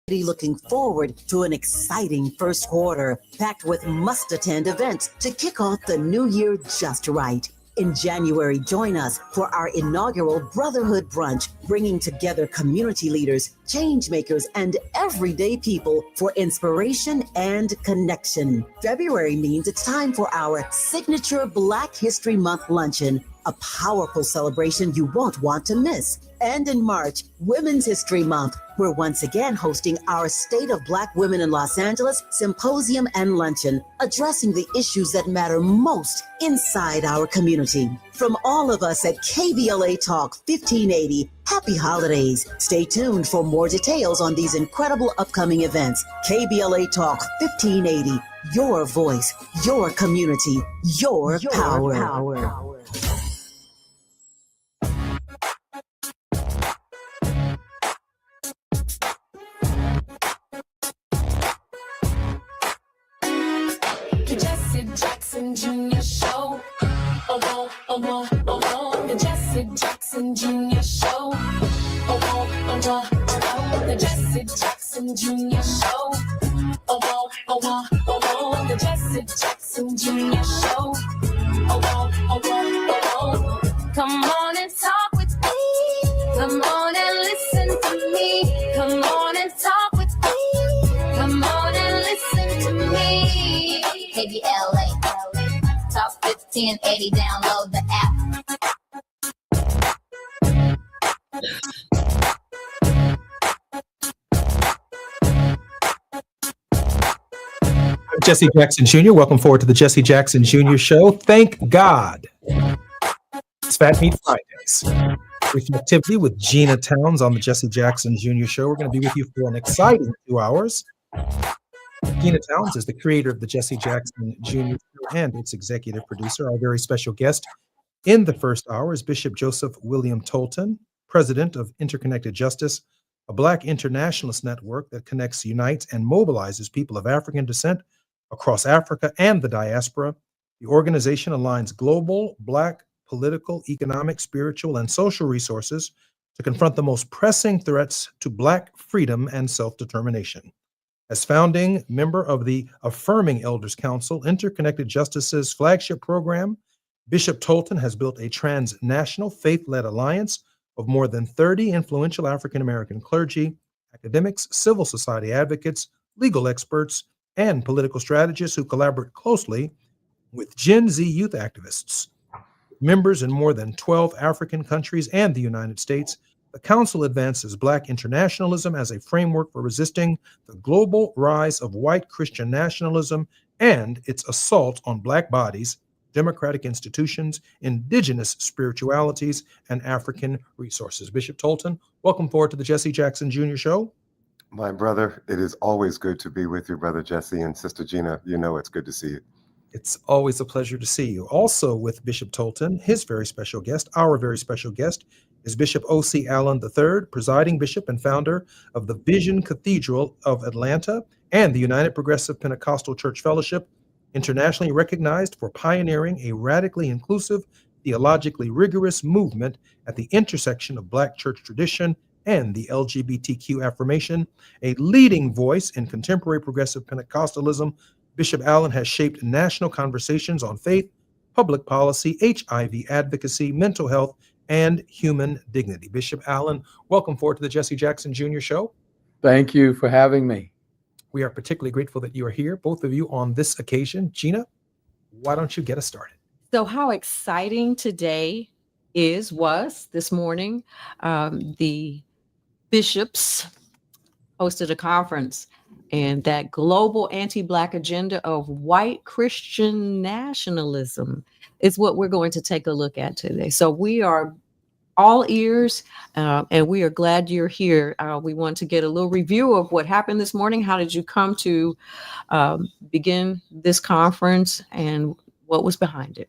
Looking forward to an exciting first quarter packed with must-attend events to kick off the new year just right. In January, join us for our inaugural Brotherhood Brunch, bringing together community leaders, change makers, and everyday people for inspiration and connection. February means it's time for our signature Black History Month luncheon, a powerful celebration you won't want to miss. And in March, Women's History Month, we're once again hosting our State of Black Women in Los Angeles Symposium and Luncheon, addressing the issues that matter most inside our community. From all of us at KBLA Talk 1580, happy holidays. Stay tuned for more details on these incredible upcoming events. KBLA Talk 1580, your voice, your community, your power. Junior Show. The Jesse Jackson Junior Show. The Jesse Jackson Junior Show. The Jesse Jackson Junior Show. Come on and talk with me. Come on and listen to me. Come on and talk with me. Come on and listen to me. KBLA. Talk 1580, download the app. I'm Jesse Jackson Jr. Welcome forward to the Jesse Jackson Jr. Show. Thank God it's Fat Meat Fridays. Reflectivity with Gina Towns on the Jesse Jackson Jr. Show. We're going to be with you for an exciting 2 hours. Gina Towns is the creator of the Jesse Jackson Jr. Show and its executive producer. Our very special guest in the first hour is Bishop Joseph William Tolton, president of Interconnected Justice, a Black internationalist network that connects, unites, and mobilizes people of African descent across Africa and the diaspora. The organization aligns global Black political, economic, spiritual, and social resources to confront the most pressing threats to Black freedom and self-determination. As founding member of the Affirming Elders Council, Interconnected Justice's flagship program, Bishop Tolton has built a transnational faith-led alliance of more than 30 influential African-American clergy, academics, civil society advocates, legal experts, and political strategists who collaborate closely with Gen Z youth activists. Members in more than 12 African countries and the United States, The council advances Black internationalism as a framework for resisting the global rise of white Christian nationalism and its assault on Black bodies, democratic institutions, indigenous spiritualities, and African resources. Bishop Tolton, welcome forward to the Jesse Jackson Jr. Show. My brother, it is always good to be with you, Brother Jesse, and Sister Gina. You know it's good to see you. It's always a pleasure to see you. Also with Bishop Tolton, his very special guest, our very special guest, is Bishop O.C. Allen III, presiding bishop and founder of the Vision Cathedral of Atlanta and the United Progressive Pentecostal Church Fellowship, internationally recognized for pioneering a radically inclusive, theologically rigorous movement at the intersection of Black church tradition and the LGBTQ affirmation, a leading voice in contemporary progressive Pentecostalism. Bishop Allen has shaped national conversations on faith, public policy, HIV advocacy, mental health, and human dignity. Bishop Allen, welcome forward to the Jesse Jackson Jr. Show. Thank you for having me. We are particularly grateful that you are here, both of you, on this occasion. Gina, why don't you get us started? So how exciting today was this morning. The bishops hosted a conference, and that global anti-Black agenda of white Christian nationalism is what we're going to take a look at today. So we are all ears, and we are glad you're here. We want to get a little review of what happened this morning. How did you come to begin this conference, and what was behind it?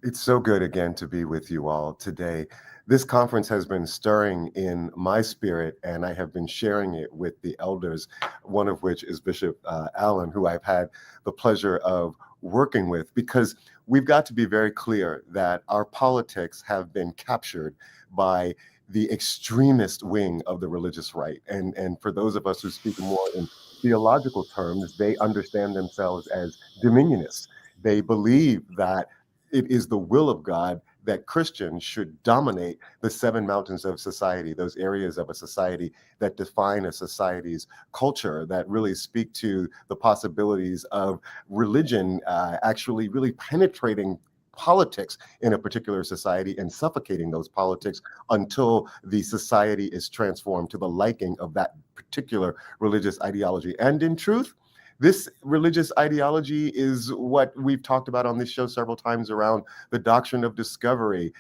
It's so good again to be with you all today. This conference has been stirring in my spirit, and I have been sharing it with the elders, one of which is Bishop Allen, who I've had the pleasure of working with, because we've got to be very clear that our politics have been captured by the extremist wing of the religious right. And for those of us who speak more in theological terms, they understand themselves as dominionists. They believe that it is the will of God that Christians should dominate the seven mountains of society, those areas of a society that define a society's culture, that really speak to the possibilities of religion actually really penetrating politics in a particular society and suffocating those politics until the society is transformed to the liking of that particular religious ideology. And in truth, this religious ideology is what we've talked about on this show several times around the doctrine of discovery,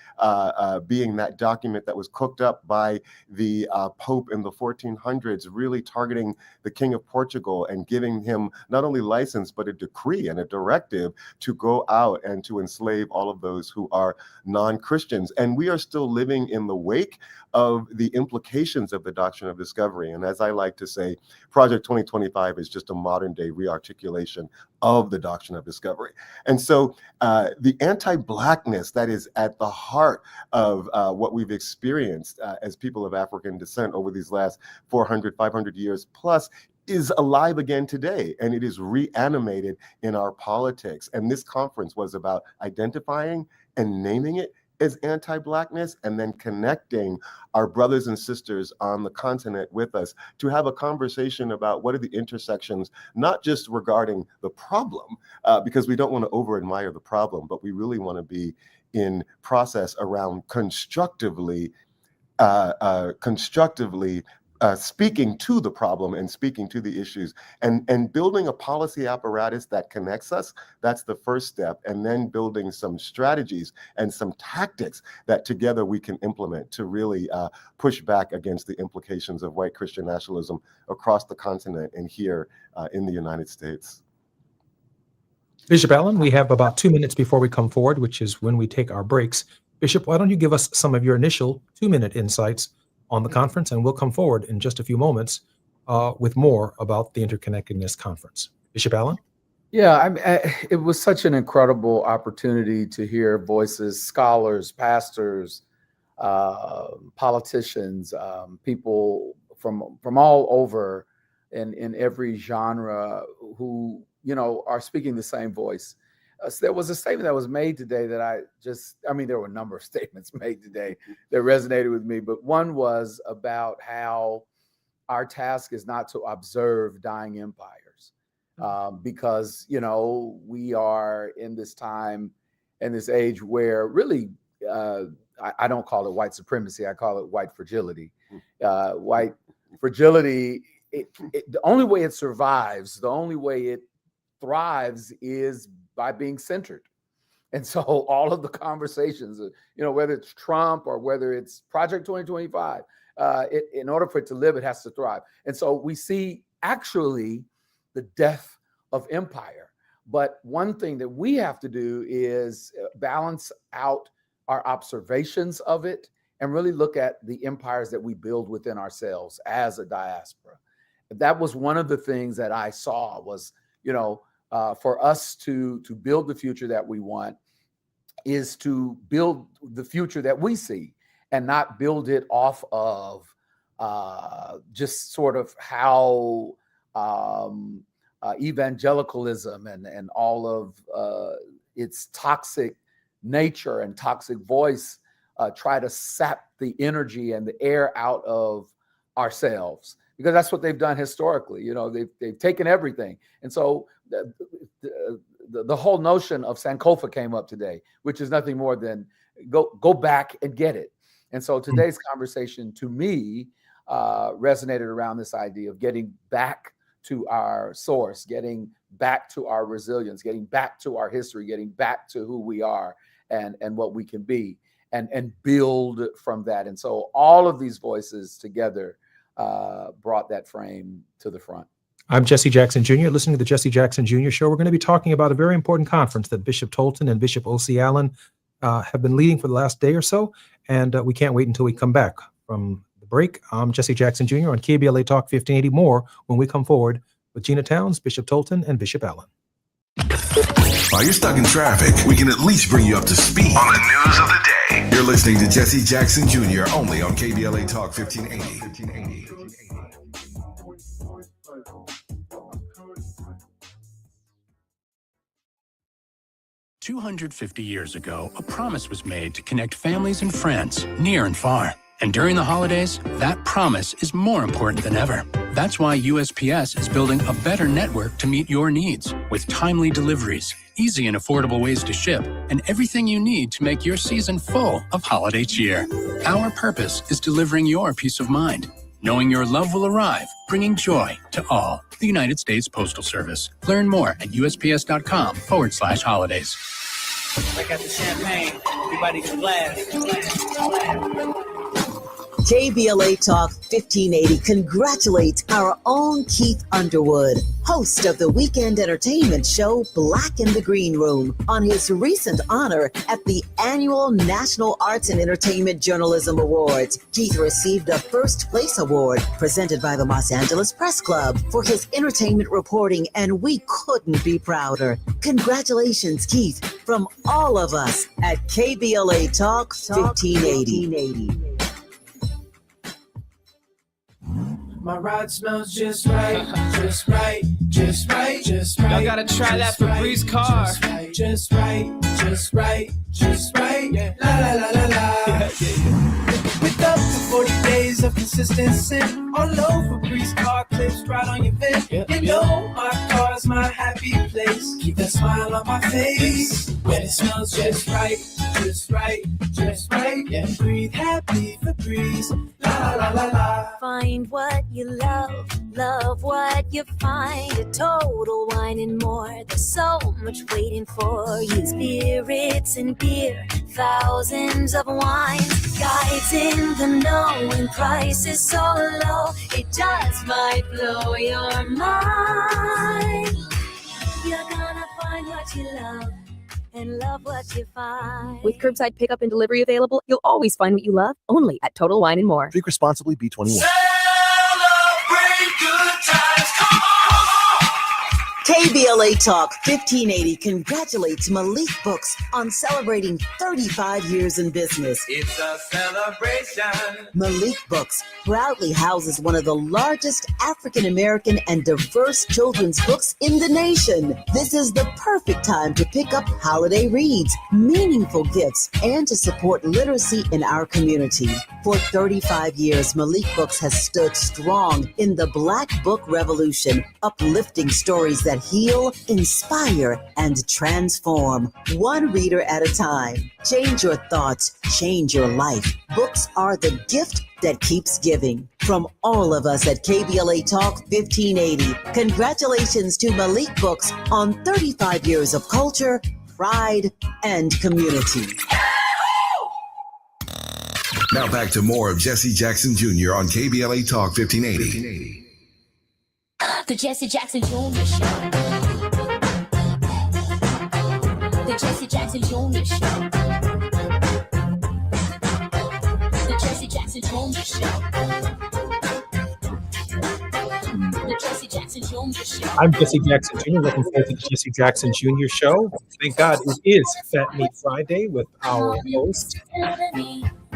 being that document that was cooked up by the Pope in the 1400s, really targeting the King of Portugal and giving him not only license, but a decree and a directive to go out and to enslave all of those who are non-Christians. And we are still living in the wake of the implications of the doctrine of discovery. And as I like to say, Project 2025 is just a modern day rearticulation of the doctrine of discovery. And so the anti-Blackness that is at the heart of what we've experienced as people of African descent over these last 400, 500 years plus is alive again today, and it is reanimated in our politics. And this conference was about identifying and naming it as anti-Blackness, and then connecting our brothers and sisters on the continent with us to have a conversation about what are the intersections, not just regarding the problem, because we don't want to over-admire the problem, but we really want to be in process around constructively speaking to the problem and speaking to the issues and building a policy apparatus that connects us. That's the first step. And then building some strategies and some tactics that together we can implement to really push back against the implications of white Christian nationalism across the continent and here in the United States. Bishop Allen, we have about 2 minutes before we come forward, which is when we take our breaks. Bishop, why don't you give us some of your initial 2-minute insights on the conference, and we'll come forward in just a few moments with more about the Interconnectedness Conference. Bishop Allen? Yeah, it was such an incredible opportunity to hear voices, scholars, pastors, politicians, people from all over in every genre who, are speaking the same voice. So there was a statement that was made today that there were a number of statements made today that resonated with me, but one was about how our task is not to observe dying empires, because, we are in this time and this age where really I don't call it white supremacy. I call it white fragility. White fragility, the only way it survives, the only way it thrives is by being centered. And so all of the conversations, whether it's Trump or whether it's Project 2025, in order for it to live, it has to thrive. And so we see actually the death of empire. But one thing that we have to do is balance out our observations of it and really look at the empires that we build within ourselves as a diaspora. That was one of the things that I saw was, for us to build the future that we want is to build the future that we see and not build it off of just sort of how evangelicalism and all of its toxic nature and toxic voice try to sap the energy and the air out of ourselves, because that's what they've done historically. They've taken everything. And so the whole notion of Sankofa came up today, which is nothing more than go back and get it. And so today's conversation to me resonated around this idea of getting back to our source, getting back to our resilience, getting back to our history, getting back to who we are and what we can be and build from that. And so all of these voices together brought that frame to the front. I'm Jesse Jackson Jr., listening to the Jesse Jackson Jr. Show. We're going to be talking about a very important conference that Bishop Tolton and Bishop O.C. Allen have been leading for the last day or so, and we can't wait until we come back from the break. I'm Jesse Jackson Jr. on KBLA Talk 1580. More when we come forward with Gina Towns, Bishop Tolton, and Bishop Allen. While you're stuck in traffic, we can at least bring you up to speed on the news of the day. You're listening to Jesse Jackson Jr. only on KBLA Talk 1580. 250 years ago, a promise was made to connect families and friends near and far. And during the holidays, that promise is more important than ever. That's why USPS is building a better network to meet your needs with timely deliveries, easy and affordable ways to ship, and everything you need to make your season full of holiday cheer. Our purpose is delivering your peace of mind, knowing your love will arrive, bringing joy to all. The United States Postal Service. Learn more at USPS.com/holidays. I got the champagne. Everybody get a glass. KBLA Talk 1580 congratulates our own Keith Underwood, host of the weekend entertainment show Black in the Green Room, on his recent honor at the annual National Arts and Entertainment Journalism Awards. Keith received a first place award presented by the Los Angeles Press Club for his entertainment reporting, and we couldn't be prouder. Congratulations, Keith, from all of us at KBLA Talk 1580. My ride smells just right, just right, just right, just right. Y'all gotta try that Febreze car. Just right, just right, just right. Yeah. La la la la la. With up to 40 days of consistency, all over Febreze car clips right on your vent. You know my car's my happy place. Keep that smile on my face when it smells just right, just right, just right. Yeah, breathe happy Febreze. La la la la. Find what you love, love what you find. A total wine and more. There's so much waiting for you. Spirits and beer, thousands of wines. Guides in the know and prices so low, it just might blow your mind. You're gonna find what you love and love what you find. With curbside pickup and delivery available, you'll always find what you love, only at Total Wine and More. Drink responsibly, B21. Celebrate good times, come on! KBLA Talk 1580 congratulates Malik Books on celebrating 35 years in business. It's a celebration. Malik Books proudly houses one of the largest African American and diverse children's books in the nation. This is the perfect time to pick up holiday reads, meaningful gifts, and to support literacy in our community. For 35 years, Malik Books has stood strong in the Black Book Revolution, uplifting stories that heal heal, inspire, and transform, one reader at a time. Change your thoughts, change your life. Books are the gift that keeps giving. From all of us at KBLA Talk 1580, congratulations to Malik Books on 35 years of culture, pride, and community. Now back to more of Jesse Jackson Jr. on KBLA Talk 1580. The Jesse Jackson Jr. Show. The Jesse Jackson Jr. Show. The Jesse Jackson Jr. Show. The Jesse Jackson Jr. Show. I'm Jesse Jackson Jr. Welcome forward to the Jesse Jackson Jr. Show. Thank God it is Fat Meat Friday with our host,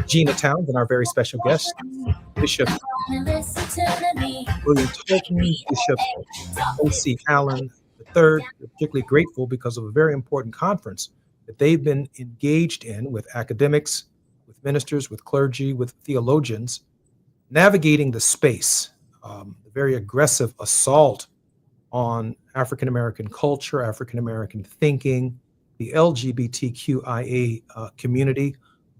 Gina Towns, and our very special guest, Bishop William Tolton, Bishop O.C. Allen III. We're particularly grateful because of a very important conference that they've been engaged in with academics, with ministers, with clergy, with theologians, navigating the space, the very aggressive assault on African-American culture, African-American thinking, the LGBTQIA community,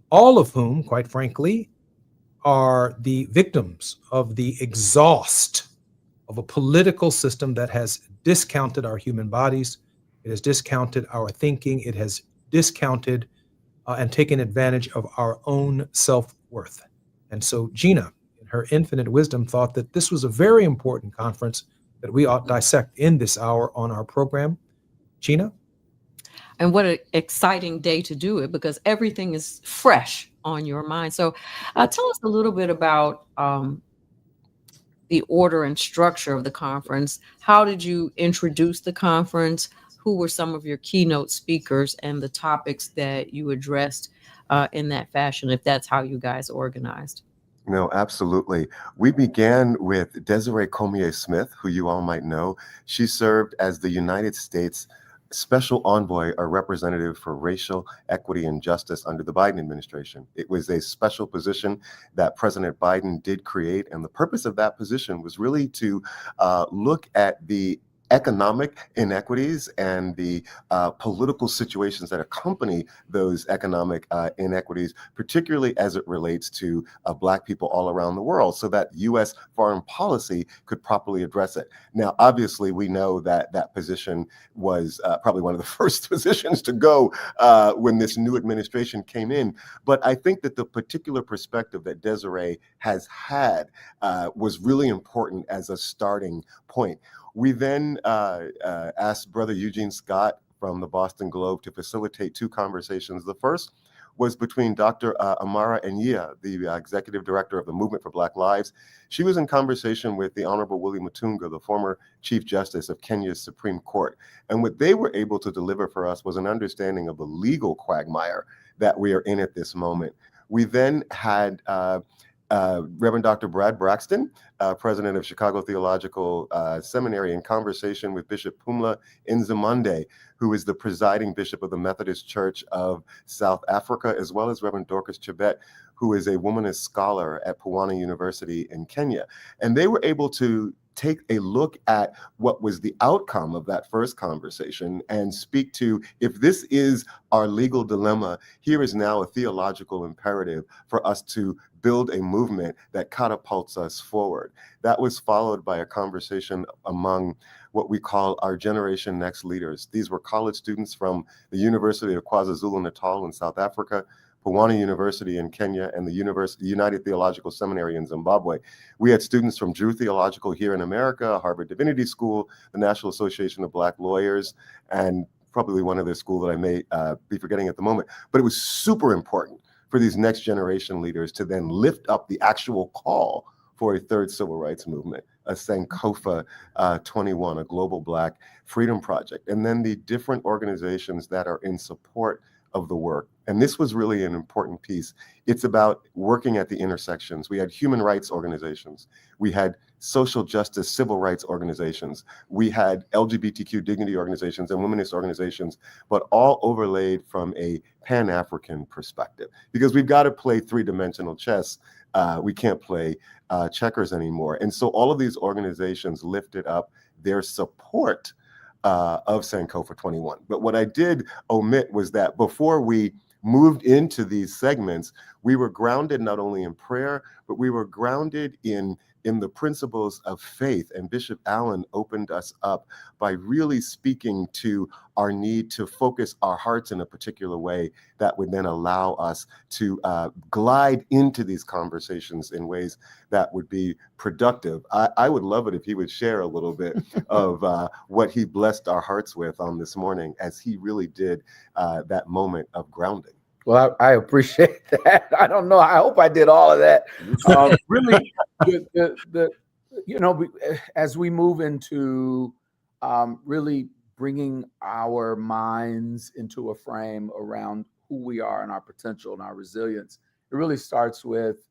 all of whom, quite frankly, are the victims of the exhaust of a political system that has discounted our human bodies. It has discounted our thinking. It has discounted and taken advantage of our own self-worth. And so Gina, in her infinite wisdom, thought that this was a very important conference that we ought dissect in this hour on our program. Gina? And what an exciting day to do it, because everything is fresh on your mind. So tell us a little bit about the order and structure of the conference. How did you introduce the conference? Who were some of your keynote speakers and the topics that you addressed in that fashion, if that's how you guys organized? No, absolutely. We began with Desiree Cormier Smith, who you all might know. She served as the United States Special Envoy or Representative for Racial Equity and Justice under the Biden administration. It was a special position that President Biden did create, and the purpose of that position was really to look at the economic inequities and the political situations that accompany those economic inequities, particularly as it relates to Black people all around the world, so that U.S. foreign policy could properly address it. Now, obviously, we know that that position was probably one of the first positions to go when this new administration came in. But I think that the particular perspective that Desiree has had was really important as a starting point. We then asked Brother Eugene Scott from the Boston Globe to facilitate two conversations. The first was between Dr. Amara Enyia, the executive director of the Movement for Black Lives. She was in conversation with the Honorable Willie Mutunga, the former Chief Justice of Kenya's Supreme Court. And what they were able to deliver for us was an understanding of the legal quagmire that we are in at this moment. We then had Reverend Dr. Brad Braxton, president of Chicago Theological Seminary, in conversation with Bishop Pumla Nzimande, who is the presiding bishop of the Methodist Church of South Africa, as well as Reverend Dorcas Chebet, who is a womanist scholar at Pwani University in Kenya. And they were able to take a look at what was the outcome of that first conversation and speak to, if this is our legal dilemma, here is now a theological imperative for us to build a movement that catapults us forward. That was followed by a conversation among what we call our Generation Next leaders. These were college students from the University of KwaZulu-Natal in South Africa, Pwani University in Kenya, and the United Theological Seminary in Zimbabwe. We had students from Drew Theological here in America, Harvard Divinity School, the National Association of Black Lawyers, and probably one other school that I may be forgetting at the moment. But it was super important for these next generation leaders to then lift up the actual call for a third civil rights movement, a Sankofa 21, a global Black freedom project, and then the different organizations that are in support of the work. And this was really an important piece. It's about working at the intersections. We had human rights organizations. We had social justice, civil rights organizations. We had LGBTQ dignity organizations and womenist organizations, but all overlaid from a Pan-African perspective. Because we've got to play three-dimensional chess. We can't play checkers anymore. And so all of these organizations lifted up their support of Sankofa 21. But what I did omit was that before we moved into these segments, we were grounded not only in prayer, but we were grounded in the principles of faith. And Bishop Allen opened us up by really speaking to our need to focus our hearts in a particular way that would then allow us to glide into these conversations in ways that would be productive. I would love it if he would share a little bit of what he blessed our hearts with on this morning, as he really did that moment of grounding. Well, I appreciate that. I don't know. I hope I did all of that. Really, as we move into really bringing our minds into a frame around who we are and our potential and our resilience, it really starts with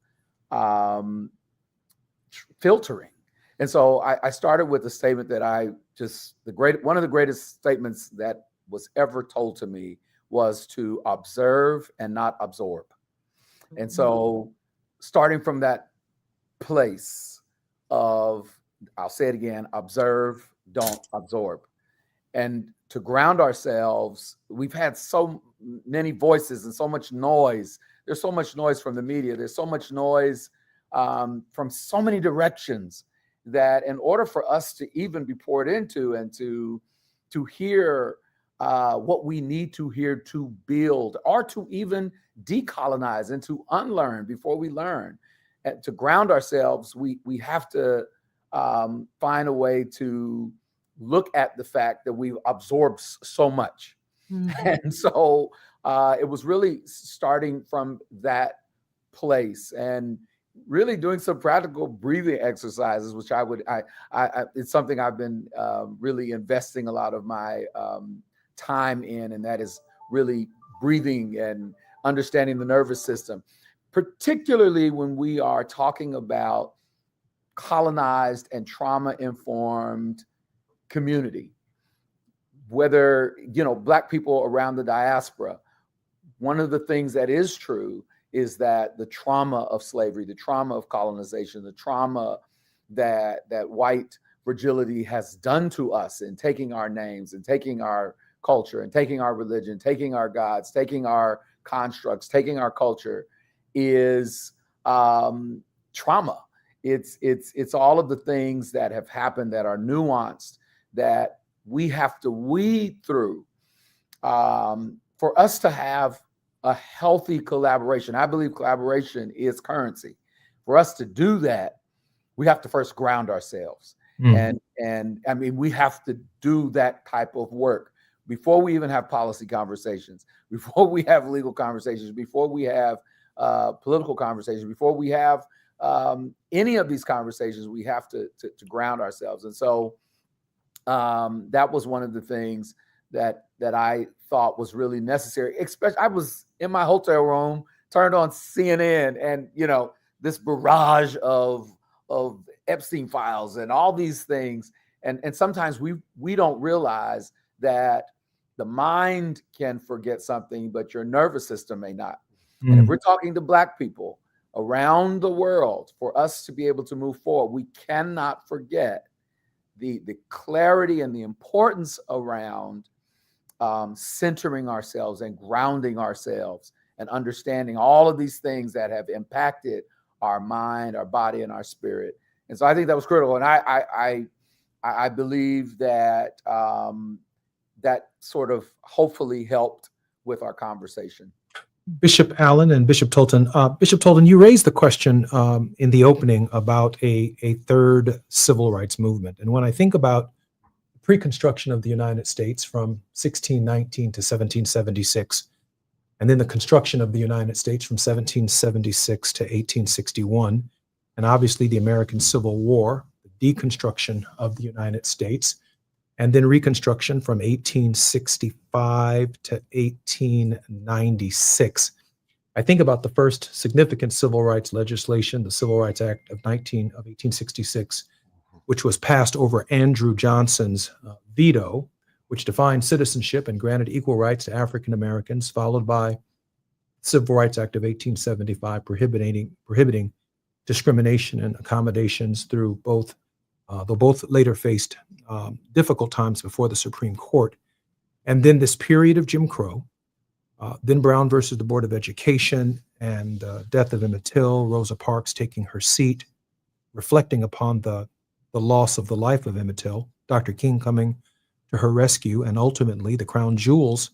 filtering. And so I started with a statement that one of the greatest statements that was ever told to me was to observe and not absorb. And so starting from that place of, I'll say it again, observe, don't absorb. And to ground ourselves, we've had so many voices and so much noise. There's so much noise from the media. There's so much noise from so many directions, that in order for us to even be poured into and to hear what we need to hear to build, or to even decolonize and to unlearn before we learn, and to ground ourselves, we have to find a way to look at the fact that we've absorbed so much. Mm-hmm. And so it was really starting from that place and really doing some practical breathing exercises, which it's something I've been really investing a lot of my time in, and that is really breathing and understanding the nervous system, particularly when we are talking about colonized and trauma-informed community. Whether, Black people around the diaspora, one of the things that is true is that the trauma of slavery, the trauma of colonization, the trauma that white fragility has done to us in taking our names and taking our culture and taking our religion, taking our gods, taking our constructs, taking our culture, is trauma. It's all of the things that have happened that are nuanced, that we have to weed through for us to have a healthy collaboration. I believe collaboration is currency. For us to do that, we have to first ground ourselves. And I mean, we have to do that type of work before we even have policy conversations, before we have legal conversations, before we have political conversations, before we have any of these conversations. We have to ground ourselves. And so that was one of the things that I thought was really necessary. Especially, I was in my hotel room, turned on CNN, and this barrage of Epstein files and all these things. And sometimes we don't realize that the mind can forget something, but your nervous system may not. And if we're talking to Black people around the world, for us to be able to move forward, we cannot forget the clarity and the importance around centering ourselves and grounding ourselves and understanding all of these things that have impacted our mind, our body, and our spirit. And so I think that was critical. And I believe that that sort of hopefully helped with our conversation. Bishop Allen and Bishop Tolton. Bishop Tolton, you raised the question in the opening about a third civil rights movement. And when I think about the pre-construction of the United States from 1619 to 1776, and then the construction of the United States from 1776 to 1861, and obviously the American Civil War, the deconstruction of the United States, and then Reconstruction from 1865 to 1896. I think about the first significant civil rights legislation, the Civil Rights Act of 1866, which was passed over Andrew Johnson's veto, which defined citizenship and granted equal rights to African Americans, followed by Civil Rights Act of 1875, prohibiting discrimination and accommodations through both, though both later faced difficult times before the Supreme Court. And then this period of Jim Crow, then Brown versus the Board of Education, and death of Emmett Till, Rosa Parks taking her seat, reflecting upon the loss of the life of Emmett Till, Dr. King coming to her rescue, and ultimately the crown jewels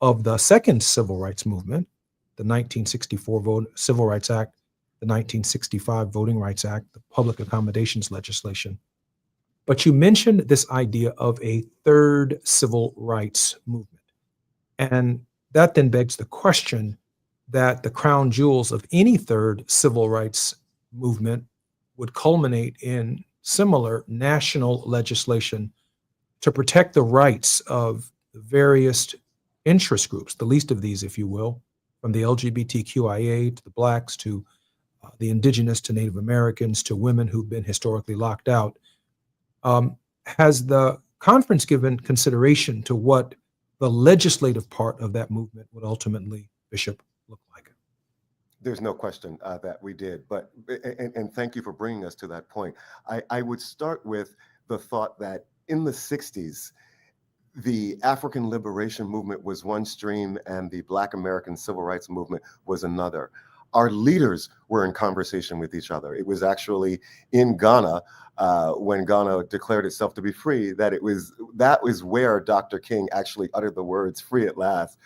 of the second civil rights movement, the 1964 Civil Rights Act, the 1965 Voting Rights Act, the public accommodations legislation. But you mentioned this idea of a third civil rights movement. And that then begs the question that the crown jewels of any third civil rights movement would culminate in similar national legislation to protect the rights of the various interest groups, the least of these, if you will, from the LGBTQIA to the Blacks to the Indigenous to Native Americans to women who've been historically locked out. Has the conference given consideration to what the legislative part of that movement would ultimately, Bishop, look like? There's no question that we did, but and thank you for bringing us to that point. I would start with the thought that in the 60s, the African liberation movement was one stream and the Black American civil rights movement was another. Our leaders were in conversation with each other. It was actually in Ghana, when Ghana declared itself to be free, that was where Dr. King actually uttered the words, free at last,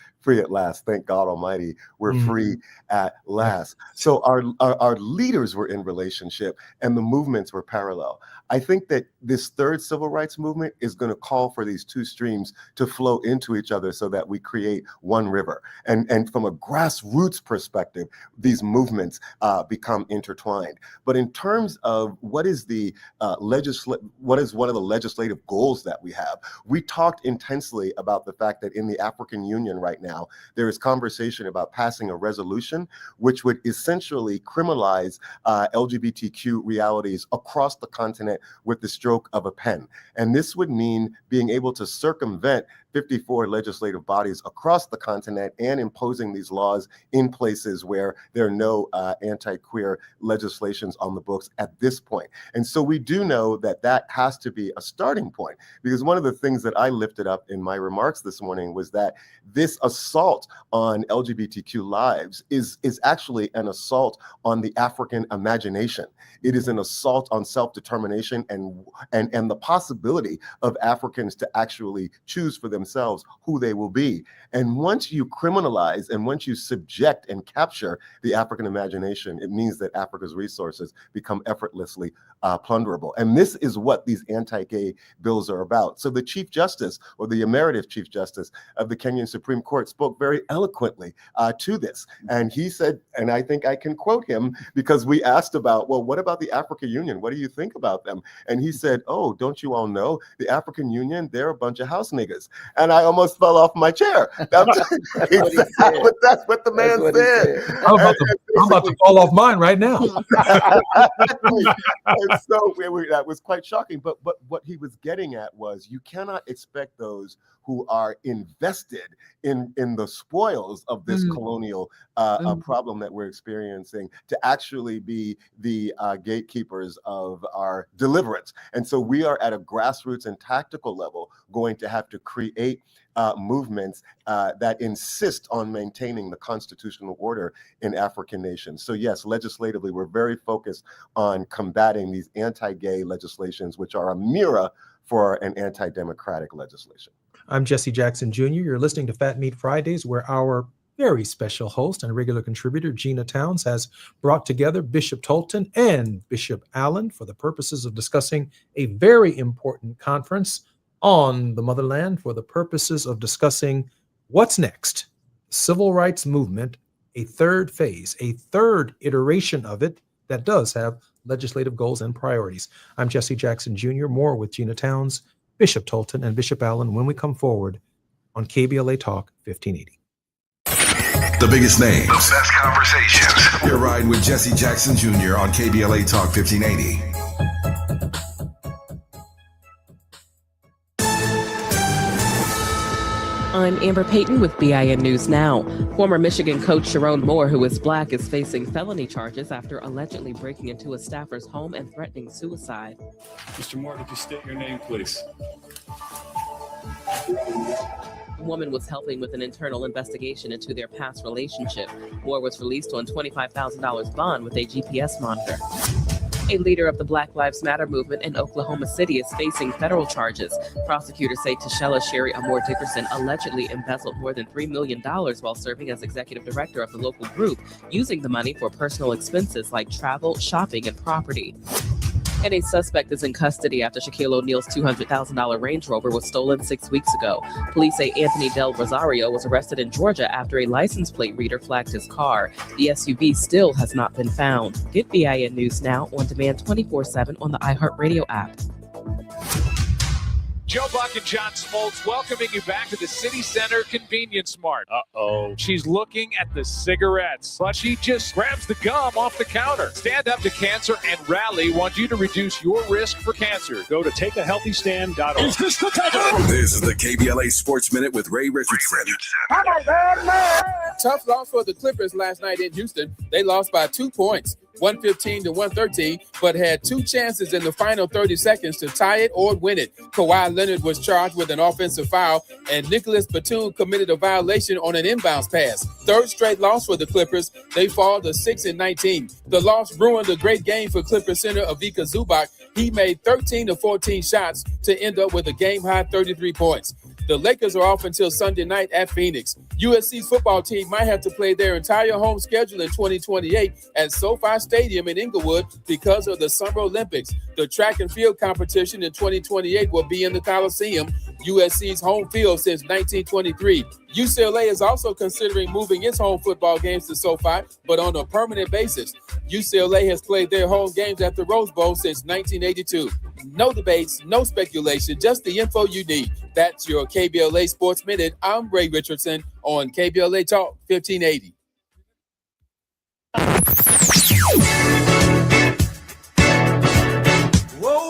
thank God Almighty, we're free at last. So our leaders were in relationship and the movements were parallel. I think that this third civil rights movement is going to call for these two streams to flow into each other so that we create one river. And from a grassroots perspective, these movements become intertwined. But in terms of what is one of the legislative goals that we have, we talked intensely about the fact that in the African Union right now, there is conversation about passing a resolution which would essentially criminalize LGBTQ realities across the continent with the stroke of a pen. And this would mean being able to circumvent 54 legislative bodies across the continent and imposing these laws in places where there are no anti-queer legislations on the books at this point. And so we do know that that has to be a starting point, because one of the things that I lifted up in my remarks this morning was that this assault on LGBTQ lives is actually an assault on the African imagination. It is an assault on self-determination and the possibility of Africans to actually choose for themselves who they will be. And once you criminalize and once you subject and capture the African imagination, it means that Africa's resources become effortlessly plunderable. And this is what these anti-gay bills are about. So the Chief Justice, or the Emeritus Chief Justice of the Kenyan Supreme Court, spoke very eloquently to this. And he said, and I think I can quote him, because we asked about, well, what about the African Union? What do you think about them? And he said, oh, don't you all know the African Union? They're a bunch of house niggas. And I almost fell off my chair. That's what the man said. I'm about to fall off mine right now. And so that was quite shocking. But what he was getting at was, you cannot expect those who are invested in the spoils of this colonial problem that we're experiencing to actually be the gatekeepers of our deliverance. And so we are at a grassroots and tactical level going to have to create movements that insist on maintaining the constitutional order in African nations. So yes, legislatively, we're very focused on combating these anti-gay legislations, which are a mirror for an anti-democratic legislation. I'm Jesse Jackson Jr. You're listening to Fat Meat Fridays, where our very special host and regular contributor, Gina Towns, has brought together Bishop Tolton and Bishop Allen for the purposes of discussing a very important conference on the motherland, for the purposes of discussing what's next. Civil rights movement, a third phase, a third iteration of it that does have legislative goals and priorities. I'm Jesse Jackson Jr. More with Gina Towns, Bishop Tolton, and Bishop Allen when we come forward on KBLA Talk 1580. The biggest names, the best conversations. You're riding with Jesse Jackson Jr. on KBLA Talk 1580. I'm Amber Payton with BIN News Now. Former Michigan coach Sharon Moore, who is Black, is facing felony charges after allegedly breaking into a staffer's home and threatening suicide. Mr. Moore, could you state your name, please? The woman was helping with an internal investigation into their past relationship. Moore was released on $25,000 bond with a GPS monitor. A leader of the Black Lives Matter movement in Oklahoma City is facing federal charges. Prosecutors say Tashella Sherry Amore Dickerson allegedly embezzled more than $3 million while serving as executive director of the local group, using the money for personal expenses like travel, shopping, and property. And a suspect is in custody after Shaquille O'Neal's $200,000 Range Rover was stolen 6 weeks ago. Police say Anthony Del Rosario was arrested in Georgia after a license plate reader flagged his car. The SUV still has not been found. Get BIN News Now on demand 24/7 on the iHeartRadio app. Joe Buck and John Smoltz welcoming you back to the City Center Convenience Mart. Uh-oh. She's looking at the cigarettes, but she just grabs the gum off the counter. Stand Up to Cancer and Rally want you to reduce your risk for cancer. Go to takeahealthystand.org. Is this the time? This is the KBLA Sports Minute with Ray Richardson. Tough loss for the Clippers last night in Houston. They lost by 2 points, 115-113, but had two chances in the final 30 seconds to tie it or win it. Kawhi Leonard was charged with an offensive foul, and Nicholas Batum committed a violation on an inbounds pass. Third straight loss for the Clippers. They fall to 6-19. The loss ruined a great game for Clippers center Ivica Zubac. He made 13 of 14 shots to end up with a game-high 33 points. The Lakers are off until Sunday night at Phoenix. USC's football team might have to play their entire home schedule in 2028 at SoFi Stadium in Inglewood because of the Summer Olympics. The track and field competition in 2028 will be in the Coliseum, USC's home field since 1923. UCLA is also considering moving its home football games to SoFi, but on a permanent basis. UCLA has played their home games at the Rose Bowl since 1982. No debates, no speculation, just the info you need. That's your KBLA Sports Minute. I'm Ray Richardson on KBLA Talk 1580. Whoa,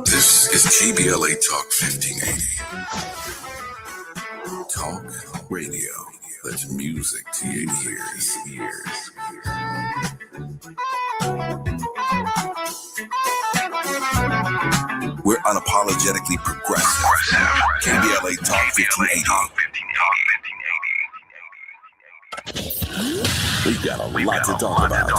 This is KBLA Talk 1580. Talk radio. That's music to your ears. We're unapologetically progressive. KBLA Talk 1580. We've got a lot to talk about.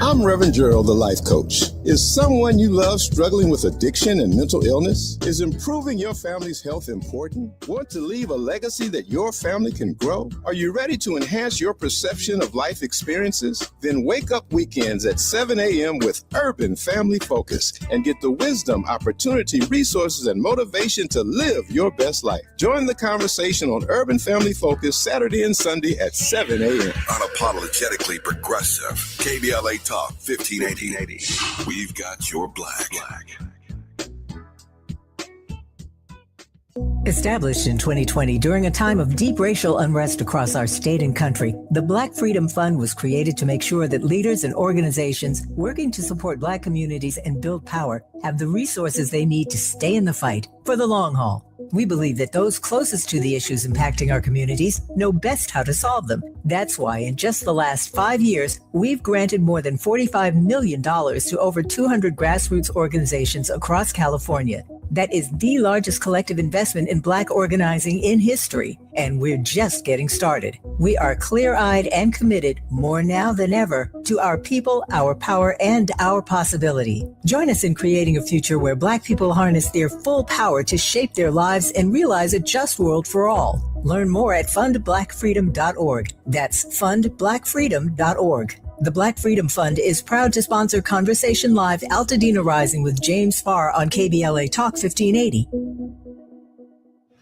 I'm Reverend Gerald, the life coach. Is someone you love struggling with addiction and mental illness? Is improving your family's health important? Want to leave a legacy that your family can grow? Are you ready to enhance your perception of life experiences? Then wake up weekends at 7 a.m. with Urban Family Focus and get the wisdom, opportunity, resources, and motivation to live your best life. Join the conversation on Urban Family Focus Saturday and Sunday at 7 a.m. Unapologetically progressive. KBLA Talk 1580. We've got your black. Established in 2020 during a time of deep racial unrest across our state and country, the Black Freedom Fund was created to make sure that leaders and organizations working to support Black communities and build power have the resources they need to stay in the fight for the long haul. We believe that those closest to the issues impacting our communities know best how to solve them. That's why in just the last 5 years, we've granted more than $45 million to over 200 grassroots organizations across California. That is the largest collective investment in Black organizing in history, and we're just getting started. We are clear-eyed and committed, more now than ever, to our people, our power, and our possibility. Join us in creating a future where Black people harness their full power to shape their lives and realize a just world for all. Learn more at fundblackfreedom.org. That's fundblackfreedom.org. The Black Freedom Fund is proud to sponsor Conversation Live Altadena Rising with James Farr on KBLA Talk 1580.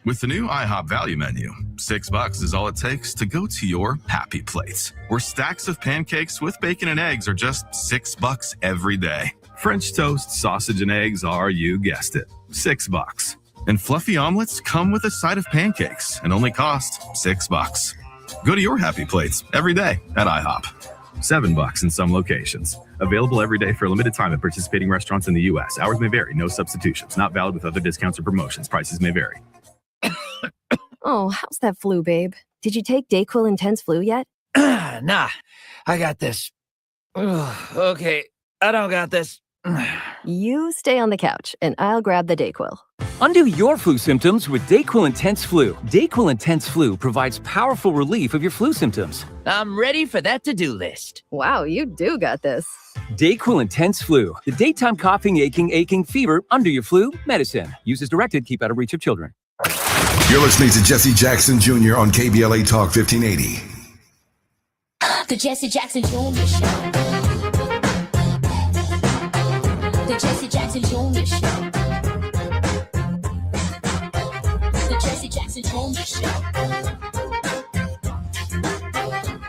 With the new IHOP value menu, $6 is all it takes to go to your happy place, where stacks of pancakes with bacon and eggs are just $6 every day. French toast, sausage, and eggs are, you guessed it, $6. And fluffy omelets come with a side of pancakes and only cost $6. Go to your happy plates every day at IHOP. $7 in some locations. Available every day for a limited time at participating restaurants in the U.S. Hours may vary. No substitutions. Not valid with other discounts or promotions. Prices may vary. Oh, how's that flu, babe? Did you take DayQuil Intense Flu yet? Nah, I got this. Ugh, okay, I don't got this. You stay on the couch, and I'll grab the DayQuil. Undo your flu symptoms with DayQuil Intense Flu. DayQuil Intense Flu provides powerful relief of your flu symptoms. I'm ready for that to-do list. Wow, you do got this. DayQuil Intense Flu. The daytime coughing, aching, fever, under your flu medicine. Use as directed. Keep out of reach of children. You're listening to Jesse Jackson Jr. on KBLA Talk 1580. The Jesse Jackson Jr. Show. The Jesse Jackson Jr. Show. The Jesse Jackson Jr. Show.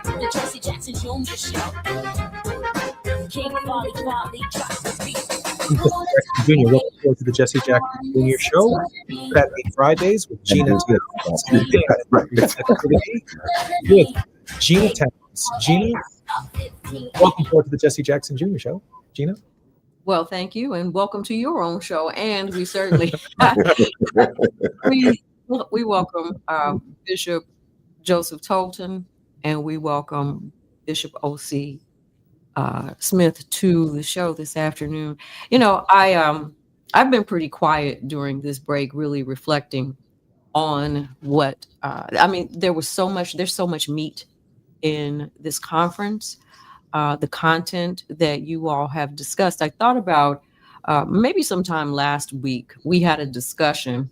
The Jesse Jackson Jr. Show. King Quality drops the beat. Jr. Welcome forward to the Jesse Jackson Jr. Show. Fat Meat Fridays with Gina Towns. With Gina Towns. Gina, welcome forward to the Jesse Jackson Jr. Show. Gina? Well, thank you, and welcome to your own show. And we certainly we welcome Bishop Joseph Tolton, and we welcome Bishop O.C. Smith to the show this afternoon. You know, I've been pretty quiet during this break, really reflecting on what there's so much meat in this conference. The content that you all have discussed. I thought about maybe sometime last week, we had a discussion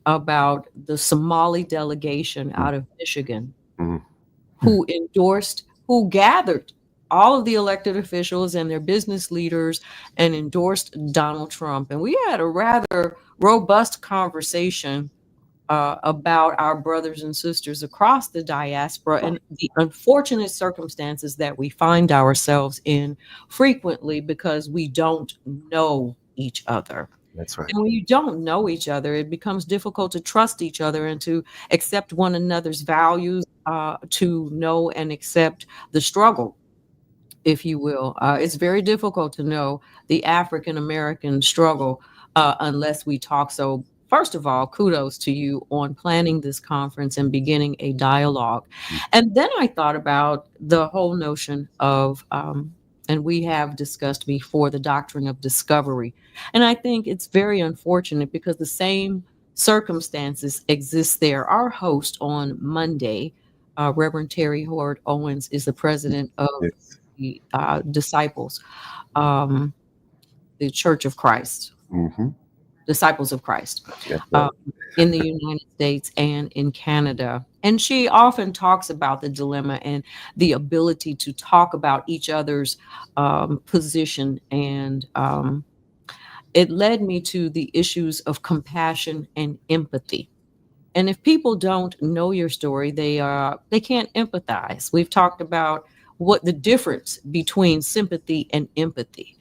about the Somali delegation out of Michigan who gathered all of the elected officials and their business leaders and endorsed Donald Trump. And we had a rather robust conversation about our brothers and sisters across the diaspora and the unfortunate circumstances that we find ourselves in frequently because we don't know each other. That's right. And when you don't know each other, it becomes difficult to trust each other and to accept one another's values, to know and accept the struggle, if you will. It's very difficult to know the African-American struggle unless we talk. So first of all, kudos to you on planning this conference and beginning a dialogue. And then I thought about the whole notion of, and we have discussed before, the doctrine of discovery. And I think it's very unfortunate because the same circumstances exist there. Our host on Monday, Reverend Terry Howard Owens, is the president of the Disciples, the Church of Christ. Disciples of Christ in the United States and in Canada. And she often talks about the dilemma and the ability to talk about each other's position. And it led me to the issues of compassion and empathy. And if people don't know your story, they can't empathize. We've talked about what the difference between sympathy and empathy.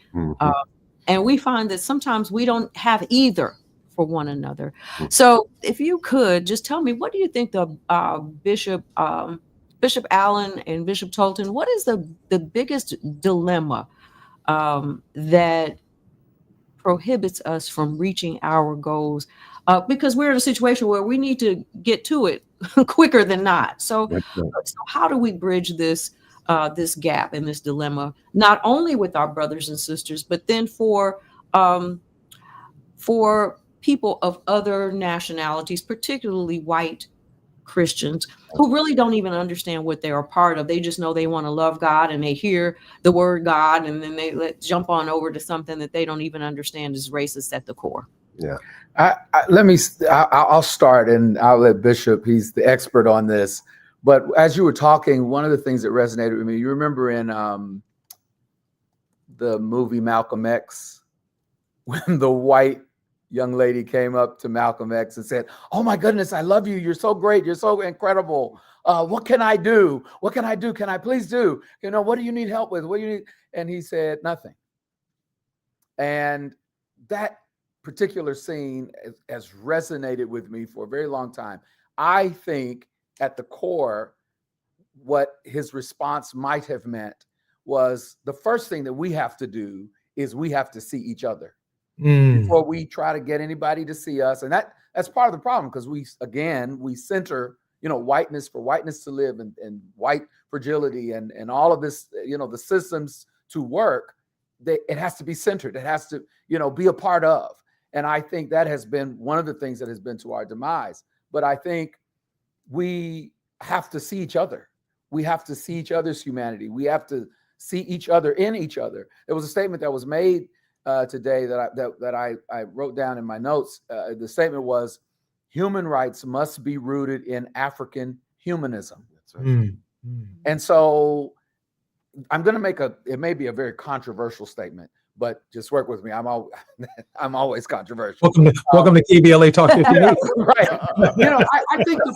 And we find that sometimes we don't have either for one another. So if you could just tell me, what do you think the Bishop Allen and Bishop Tolton, what is the biggest dilemma that prohibits us from reaching our goals? Because we're in a situation where we need to get to it quicker than not. So how do we bridge this gap and this dilemma, not only with our brothers and sisters, but then for people of other nationalities, particularly white Christians, who really don't even understand what they're a part of. They just know they want to love God, and they hear the word God, and then they jump on over to something that they don't even understand is racist at the core. Yeah. I'll start, and I'll let Bishop, he's the expert on this. But as you were talking, one of the things that resonated with me, you remember in the movie Malcolm X, when the white young lady came up to Malcolm X and said, "Oh my goodness, I love you. You're so great. You're so incredible. What can I do? What can I do? Can I please do? You know, what do you need help with? What do you need?" And he said, "Nothing." And that particular scene has resonated with me for a very long time. I think at the core, what his response might have meant was the first thing that we have to do is we have to see each other Mm. before we try to get anybody to see us. And that's part of the problem, because we center, whiteness for whiteness to live, and white fragility and all of this, the systems to work. It has to be centered. It has to, be a part of. And I think that has been one of the things that has been to our demise. But I think we have to see each other. We have to see each other's humanity. We have to see each other in each other. There was a statement that was made today that I wrote down in my notes. The statement was, human rights must be rooted in African humanism. That's right. Mm. Mm. And so I'm going to it may be a very controversial statement, but just work with me. I'm always controversial. Welcome to KBLA Talk 1580. Right. I think the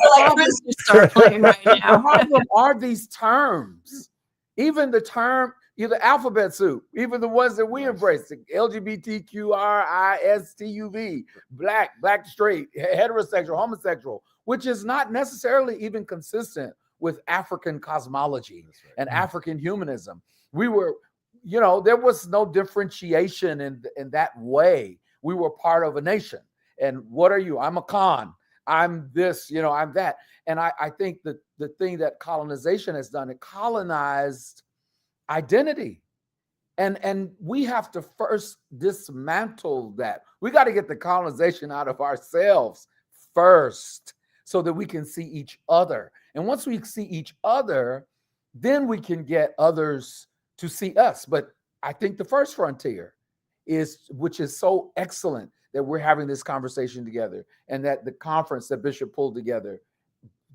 problem are these terms. Even the term, the alphabet soup, even the ones that we embrace, the LGBTQRISTUV, black, straight, heterosexual, homosexual, which is not necessarily even consistent with African cosmology and African humanism. We were, there was no differentiation in that way. We were part of a nation. And what are you? I'm a Khan. I'm this, I'm that. And I think that the thing that colonization has done, it colonized identity. And we have to first dismantle that. We got to get the colonization out of ourselves first so that we can see each other. And once we see each other, then we can get others to see us. But I think the first frontier which is so excellent that we're having this conversation together, and that the conference that Bishop pulled together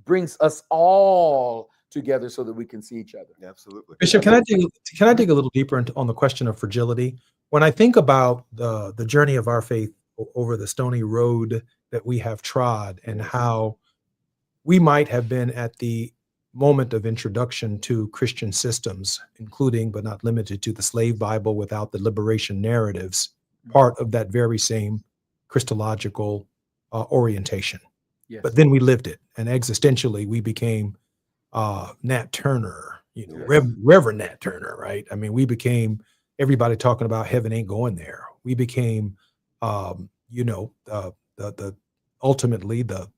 brings us all together so that we can see each other. Absolutely. Bishop, can I dig a little deeper on the question of fragility? When I think about the journey of our faith over the stony road that we have trod, and how we might have been at the moment of introduction to Christian systems, including but not limited to the slave Bible without the liberation narratives, part of that very same Christological orientation. Yes. But then we lived it, and existentially we became Nat Turner, Reverend Nat Turner, right? I mean, we became everybody talking about heaven ain't going there. We became, ultimately the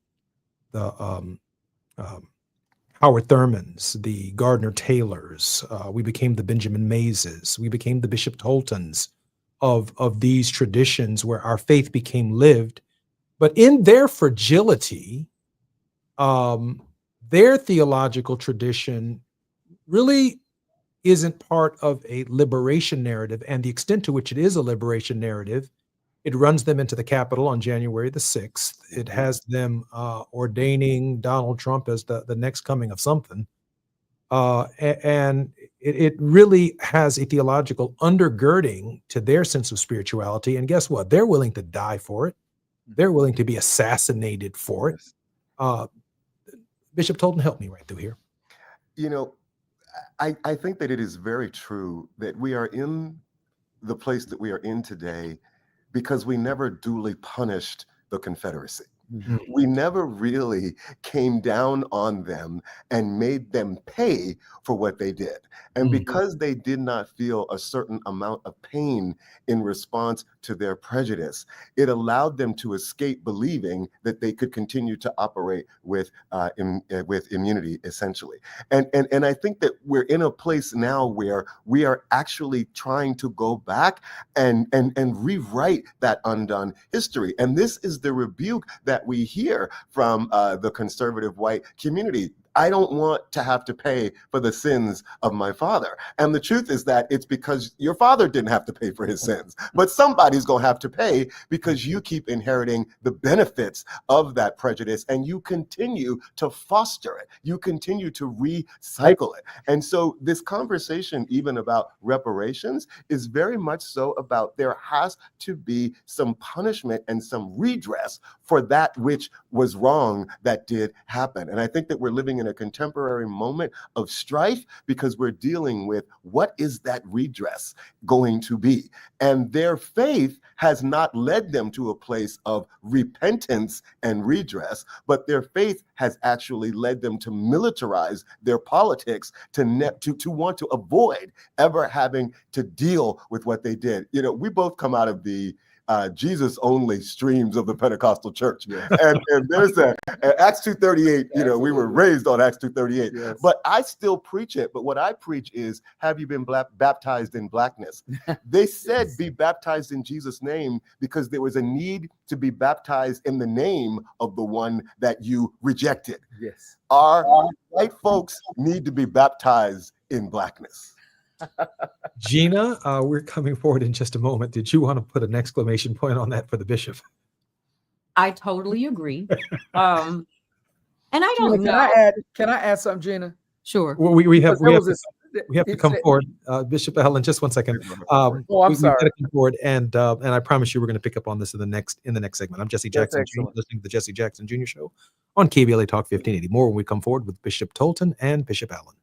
Howard Thurmans, the Gardner Taylors. We became the Benjamin Mazes. We became the Bishop Toltons of these traditions where our faith became lived. But in their fragility, their theological tradition really isn't part of a liberation narrative, and the extent to which it is a liberation narrative, it runs them into the Capitol on January the 6th. It has them ordaining Donald Trump as the next coming of something. And it really has a theological undergirding to their sense of spirituality. And guess what? They're willing to die for it. They're willing to be assassinated for it. Bishop Tolton, help me right through here. I think that it is very true that we are in the place that we are in today because we never duly punished the Confederacy. Mm-hmm. We never really came down on them and made them pay for what they did. And because they did not feel a certain amount of pain in response to their prejudice, it allowed them to escape believing that they could continue to operate with immunity, essentially. And I think that we're in a place now where we are actually trying to go back and rewrite that undone history. And this is the rebuke that we hear from the conservative white community. I don't want to have to pay for the sins of my father. And the truth is that it's because your father didn't have to pay for his sins, but somebody's going to have to pay because you keep inheriting the benefits of that prejudice and you continue to foster it. You continue to recycle it. And so this conversation, even about reparations, is very much so about there has to be some punishment and some redress for that which was wrong that did happen. And I think that we're living in in a contemporary moment of strife because we're dealing with what is that redress going to be? And their faith has not led them to a place of repentance and redress, but their faith has actually led them to militarize their politics to want to avoid ever having to deal with what they did. You know, we both come out of the Jesus only streams of the Pentecostal church. Yeah. And there's that Acts 2:38, you know, we were raised on Acts 2:38, yes. But I still preach it. But what I preach is, have you been baptized in blackness? They said, be baptized in Jesus' name because there was a need to be baptized in the name of the one that you rejected. Yes. Our white folks need to be baptized in blackness. Gina, we're coming forward in just a moment. Did you want to put an exclamation point on that for the bishop? I totally agree. And I don't Gina, know. Can I add something, Gina? Sure. Well, we have to come forward. Bishop Allen, just one second. I'm sorry. Got to come forward, and I promise you we're going to pick up on this in the next segment. I'm Jesse Jackson Jr., listening to the Jesse Jackson Jr. Show on KBLA Talk 1580. More when we come forward with Bishop Tolton and Bishop Allen.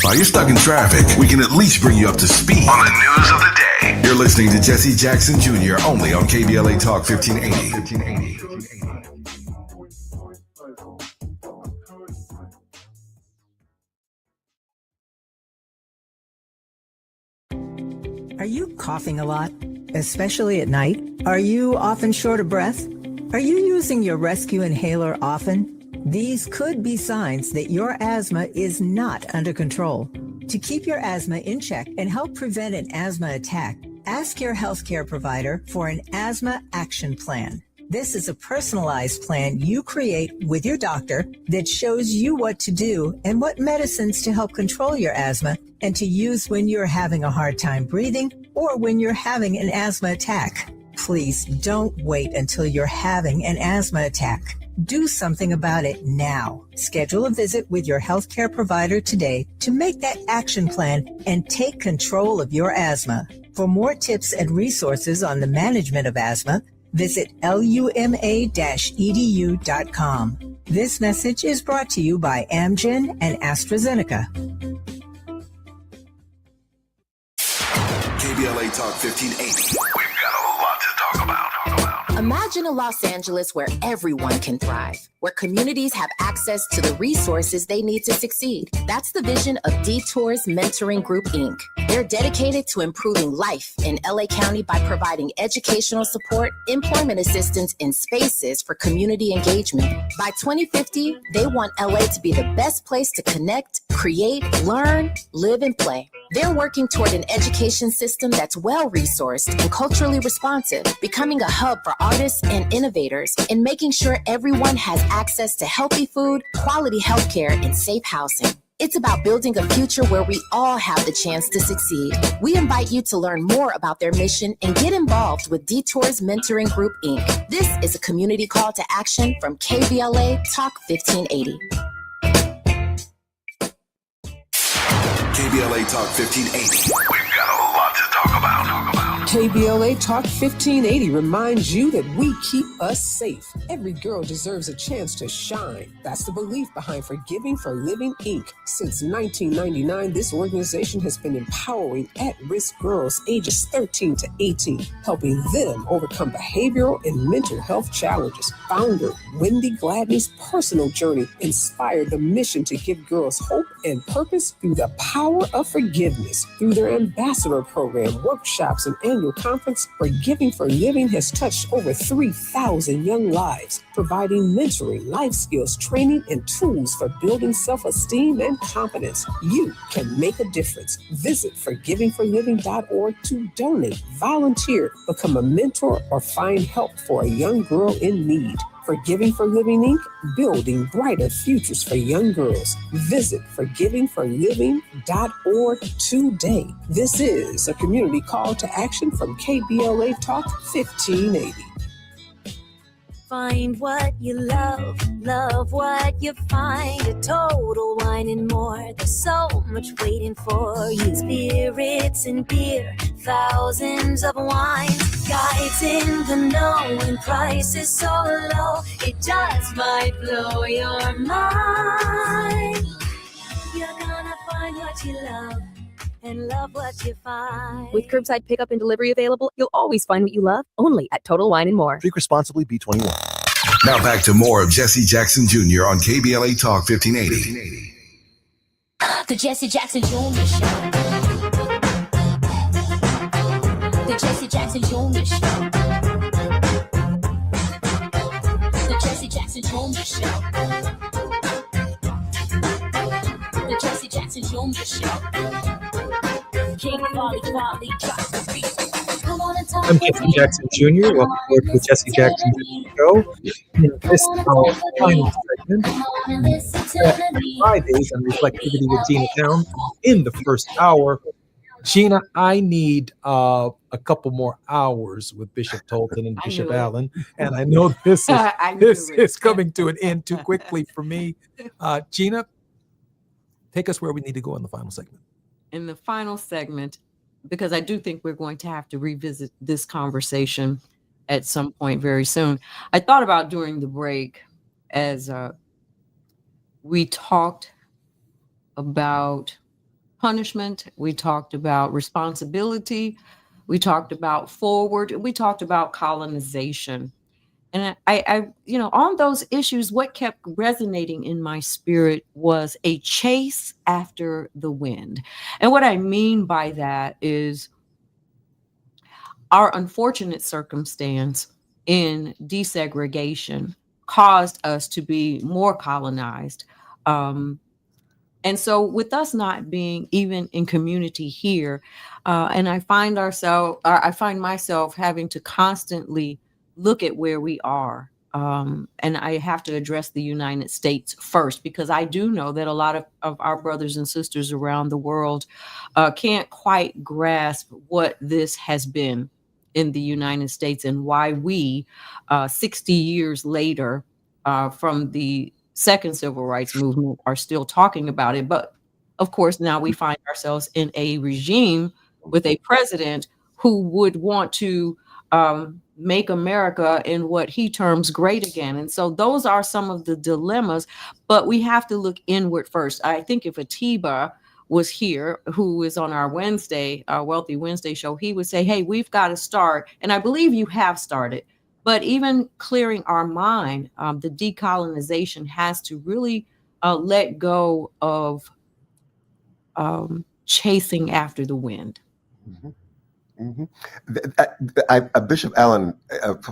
While you're stuck in traffic, we can at least bring you up to speed on the news of the day. You're listening to Jesse Jackson Jr. only on KBLA Talk 1580. Are you coughing a lot, especially at night? Are you often short of breath? Are you using your rescue inhaler often? These could be signs that your asthma is not under control. To keep your asthma in check and help prevent an asthma attack, ask your healthcare provider for an asthma action plan. This is a personalized plan you create with your doctor that shows you what to do and what medicines to help control your asthma and to use when you're having a hard time breathing or when you're having an asthma attack. Please don't wait until you're having an asthma attack. Do something about it now. Schedule a visit with your healthcare provider today to make that action plan and take control of your asthma. For more tips and resources on the management of asthma, visit luma-edu.com. This message is brought to you by Amgen and AstraZeneca. KBLA Talk 1580. We've got a lot to talk about. Imagine a Los Angeles where everyone can thrive, where communities have access to the resources they need to succeed. That's the vision of Detours Mentoring Group, Inc. They're dedicated to improving life in LA County by providing educational support, employment assistance, and spaces for community engagement. By 2050, they want LA to be the best place to connect, create, learn, live, and play. They're working toward an education system that's well-resourced and culturally responsive, becoming a hub for artists and innovators, and making sure everyone has access to healthy food, quality healthcare, and safe housing. It's about building a future where we all have the chance to succeed. We invite you to learn more about their mission and get involved with Detours Mentoring Group, Inc. This is a community call to action from KBLA Talk 1580. KBLA Talk 1580. We've got a lot to talk about. KBLA Talk 1580 reminds you that we keep us safe. Every girl deserves a chance to shine. That's the belief behind Forgiving for Living, Inc. Since 1999, this organization has been empowering at-risk girls ages 13 to 18, helping them overcome behavioral and mental health challenges. Founder Wendy Gladney's personal journey inspired the mission to give girls hope and purpose through the power of forgiveness. Through their ambassador program, workshops, and annual conference, Forgiving for Living has touched over 3,000 young lives, providing mentoring, life skills, training, and tools for building self-esteem and confidence. You can make a difference. Visit forgivingforliving.org to donate, volunteer, become a mentor, or find help for a young girl in need. Forgiving for Living, Inc., building brighter futures for young girls. Visit forgivingforliving.org today. This is a community call to action from KBLA Talk 1580. Find what you love, love what you find. A Total Wine and More. There's so much waiting for you. Spirits and beer, thousands of wines. Guys in the know when price is so low, it just might blow your mind. You're gonna find what you love and love what you find. With curbside pickup and delivery available, you'll always find what you love only at Total Wine & More. Drink responsibly, B21. Now back to more of Jesse Jackson Jr. on KBLA Talk 1580. The Jesse Jackson Jr. Show. The Jesse Jackson Jr. Show. The Jesse Jackson Jr. Show. The Jesse Jackson Jr. Show. King Volley, drop the beat. Come on and talk. I'm Jesse Jackson Jr. Welcome forward to the Jesse Jackson Jr. Show. In this our final segment, Fridays on Reflectivity with Gina Towns. In the first hour, Gina, I need a couple more hours with Bishop Tolton and Bishop Allen, and I know this is coming to an end too quickly for me. Gina, take us where we need to go in the final segment. In the final segment, because I do think we're going to have to revisit this conversation at some point very soon. I thought about during the break as we talked about punishment, we talked about responsibility, we talked about forward, we talked about colonization. And I on those issues, what kept resonating in my spirit was a chase after the wind. And what I mean by that is our unfortunate circumstance in desegregation caused us to be more colonized. And so with us not being even in community here, and I find myself having to constantly look at where we are. And I have to address the United States first, because I do know that a lot of our brothers and sisters around the world can't quite grasp what this has been in the United States and why we, 60 years later from the second civil rights movement, are still talking about it. But of course, now we find ourselves in a regime with a president who would want to make America in what he terms great again. And so those are some of the dilemmas, but we have to look inward first. I think if Atiba was here, who is on our Wednesday, our Wealthy Wednesday show, he would say, hey, we've got to start. And I believe you have started, but even clearing our mind, the decolonization has to really let go of chasing after the wind. Mm-hmm. Bishop Allen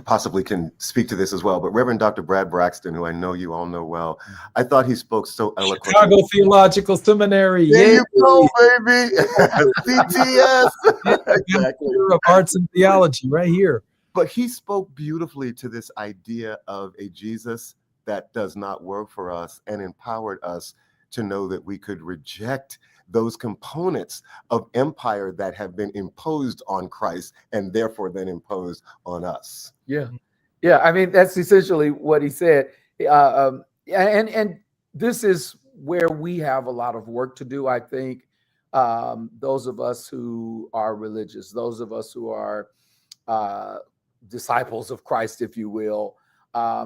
possibly can speak to this as well, but Reverend Dr. Brad Braxton, who I know you all know well, I thought he spoke so eloquently. Chicago Theological Seminary. There you go, baby. CTS. Exactly. Of Arts and Theology right here. But he spoke beautifully to this idea of a Jesus that does not work for us, and empowered us to know that we could reject those components of empire that have been imposed on Christ and therefore then imposed on us. Yeah. I mean, that's essentially what he said. And this is where we have a lot of work to do, I think. Those of us who are religious, those of us who are disciples of Christ, if you will.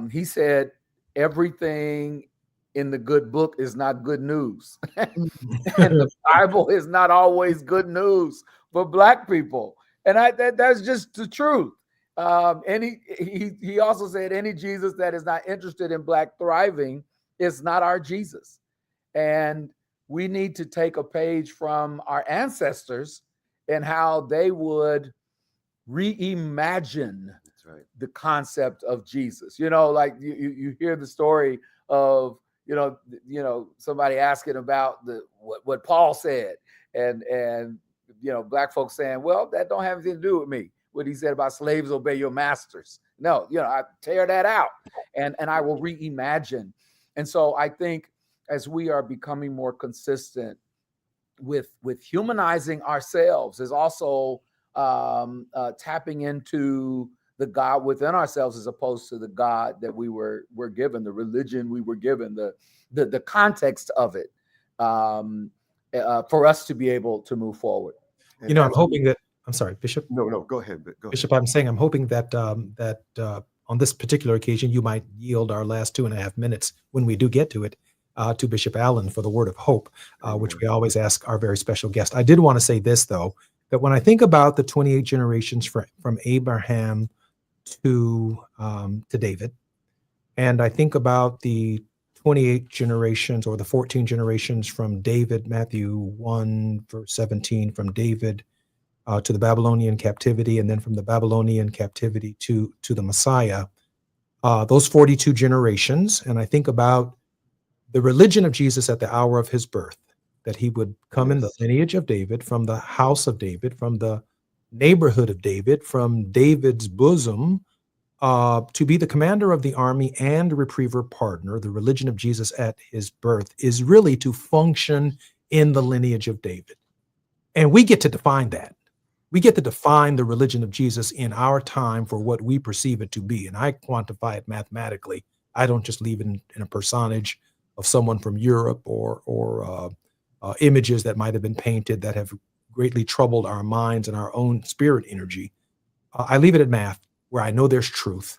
He said, everything in the good book is not good news. And the Bible is not always good news for Black people. And that's just the truth. And he also said, any Jesus that is not interested in Black thriving is not our Jesus. And we need to take a page from our ancestors and how they would reimagine the concept of Jesus. Like you hear the story of somebody asking about what Paul said, and Black folks saying, well, that don't have anything to do with me. What he said about slaves obey your masters. No, I tear that out and I will reimagine. And so I think as we are becoming more consistent with humanizing ourselves, is also tapping into the God within ourselves, as opposed to the God that we were given, the religion we were given, the context of it, for us to be able to move forward. I'm hoping that I'm sorry, Bishop. No, go ahead. Go ahead. Bishop, I'm saying I'm hoping that on this particular occasion, you might yield our last 2.5 minutes when we do get to it to Bishop Allen for the word of hope, which we always ask our very special guest. I did want to say this, though, that when I think about the 28 generations from Abraham to David, and I think about the 28 generations or the 14 generations from David, Matthew 1, verse 17, from David to the Babylonian captivity, and then from the Babylonian captivity to the Messiah, those 42 generations, and I think about the religion of Jesus at the hour of his birth, that he would come in the lineage of David, from the house of David, from the neighborhood of David, from David's bosom, to be the commander of the army and repriever partner. The religion of Jesus at his birth is really to function in the lineage of David. And we get to define that. We get to define the religion of Jesus in our time for what we perceive it to be. And I quantify it mathematically. I don't just leave it in a personage of someone from Europe or images that might have been painted that have greatly troubled our minds and our own spirit energy. I leave it at math, where I know there's truth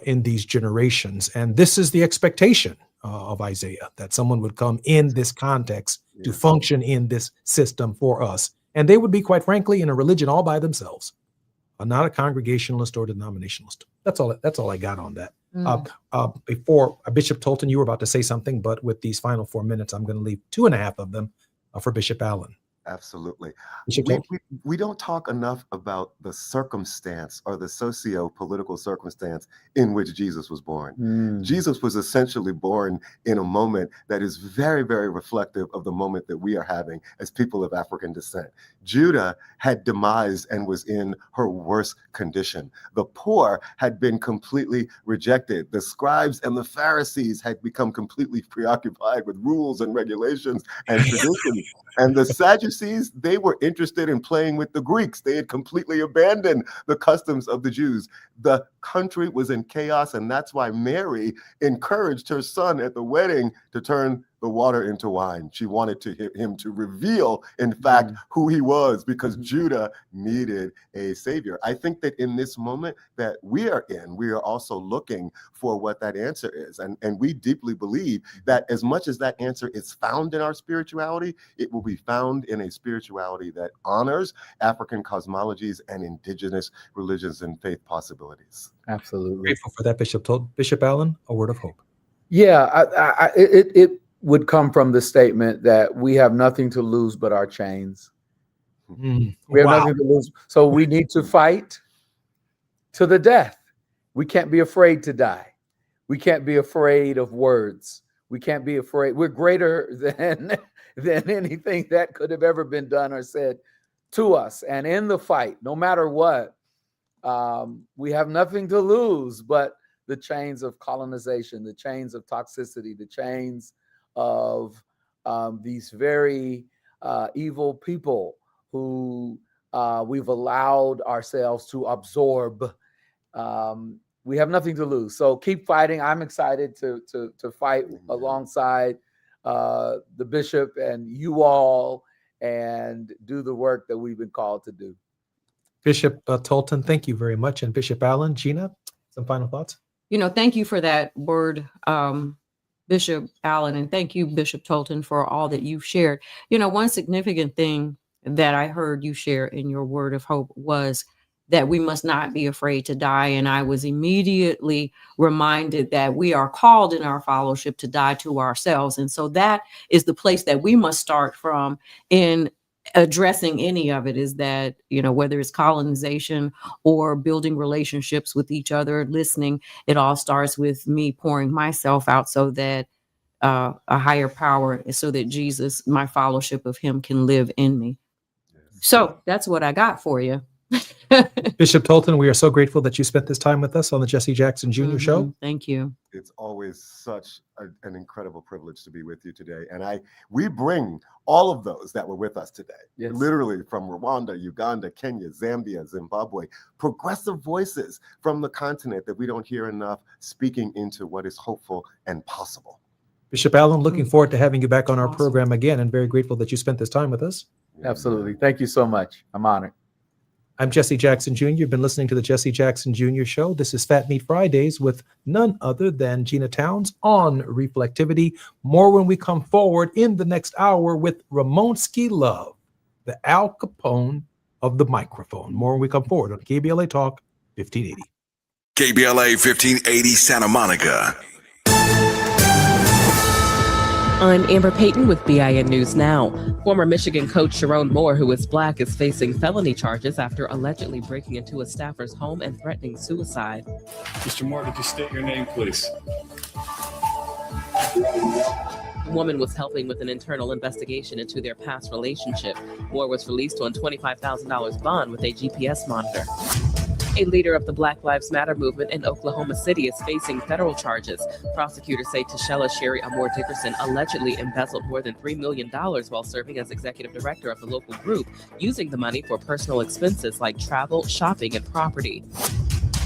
in these generations. And this is the expectation of Isaiah, that someone would come in this context to function in this system for us. And they would be, quite frankly, in a religion all by themselves, not a congregationalist or denominationalist. That's all I got on that. Before Bishop Tolton, you were about to say something, but with these final 4 minutes, I'm going to leave 2.5 of them for Bishop Allen. Absolutely. Bishop We don't talk enough about the circumstance or the socio-political circumstance in which Jesus was born. Jesus was essentially born in a moment that is very, very reflective of the moment that we are having as people of African descent. Judah had demised and was in her worst condition. The poor had been completely rejected. The scribes and the Pharisees had become completely preoccupied with rules and regulations and traditions. And the Sadducees, they were interested in playing with the Greeks. They had completely abandoned the customs of the Jews. The country was in chaos, and that's why Mary encouraged her son at the wedding to turn the water into wine. She wanted him to reveal, in fact, who he was, because Judah needed a savior. I think that in this moment that we are in, we are also looking for what that answer is. And we deeply believe that as much as that answer is found in our spirituality, it will be found in a spirituality that honors African cosmologies and indigenous religions and faith possibilities. Absolutely. Grateful for that, Bishop Allen, a word of hope. Yeah, it would come from the statement that we have nothing to lose but our chains. We have nothing to lose. So we need to fight to the death. We can't be afraid to die. We can't be afraid of words. We can't be afraid. We're greater than anything that could have ever been done or said to us. And in the fight, no matter what, we have nothing to lose but the chains of colonization, the chains of toxicity, the chains of these very evil people who we've allowed ourselves to absorb. We have nothing to lose. So keep fighting. I'm excited to fight alongside the bishop and you all and do the work that we've been called to do. Bishop Tolton, thank you very much. And Bishop Allen, Gina, some final thoughts? Thank you for that word, Bishop Allen, and thank you, Bishop Tolton, for all that you've shared. One significant thing that I heard you share in your word of hope was that we must not be afraid to die. And I was immediately reminded that we are called in our fellowship to die to ourselves. And so that is the place that we must start from in addressing any of it, is that, whether it's colonization or building relationships with each other, listening, it all starts with me pouring myself out so that a higher power, so that Jesus, my fellowship of him, can live in me. So that's what I got for you. Bishop Tolton, we are so grateful that you spent this time with us on the Jesse Jackson Jr. Show. Thank you. It's always such an incredible privilege to be with you today. And we bring all of those that were with us today, literally from Rwanda, Uganda, Kenya, Zambia, Zimbabwe, progressive voices from the continent that we don't hear enough speaking into what is hopeful and possible. Bishop Allen, looking forward to having you back on our program again, and very grateful that you spent this time with us. Absolutely. Thank you so much. I'm honored. I'm Jesse Jackson Jr. You've been listening to the Jesse Jackson Jr. Show. This is Fat Meat Fridays with none other than Gina Towns on Reflectivity. More when we come forward in the next hour with Ramonski Love, the Al Capone of the microphone. More when we come forward on KBLA Talk 1580. KBLA 1580 Santa Monica. I'm Amber Payton with BIN News Now. Former Michigan coach Sharon Moore, who is black, is facing felony charges after allegedly breaking into a staffer's home and threatening suicide. Mr. Moore, could you state your name, please? The woman was helping with an internal investigation into their past relationship. Moore was released on $25,000 bond with a GPS monitor. A leader of the Black Lives Matter movement in Oklahoma City is facing federal charges. Prosecutors say Tashella Sherry Amore Dickerson allegedly embezzled more than $3 million while serving as executive director of the local group, using the money for personal expenses like travel, shopping, and property.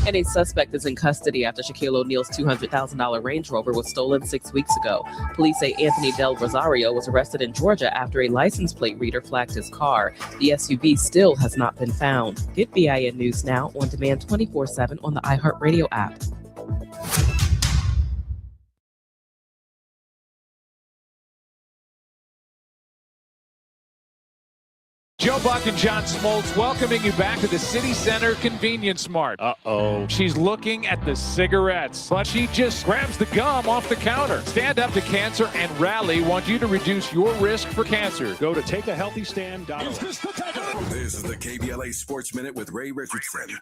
And a suspect is in custody after Shaquille O'Neal's $200,000 Range Rover was stolen 6 weeks ago. Police say Anthony Del Rosario was arrested in Georgia after a license plate reader flagged his car. The SUV still has not been found. Get BIN News Now on demand 24/7 on the iHeartRadio app. Joe Buck and John Smoltz welcoming you back to the City Center Convenience Mart. Uh-oh. She's looking at the cigarettes, but she just grabs the gum off the counter. Stand Up to Cancer and Rally want you to reduce your risk for cancer. Go to takeahealthystand.org. This is the KBLA Sports Minute with Ray Richardson.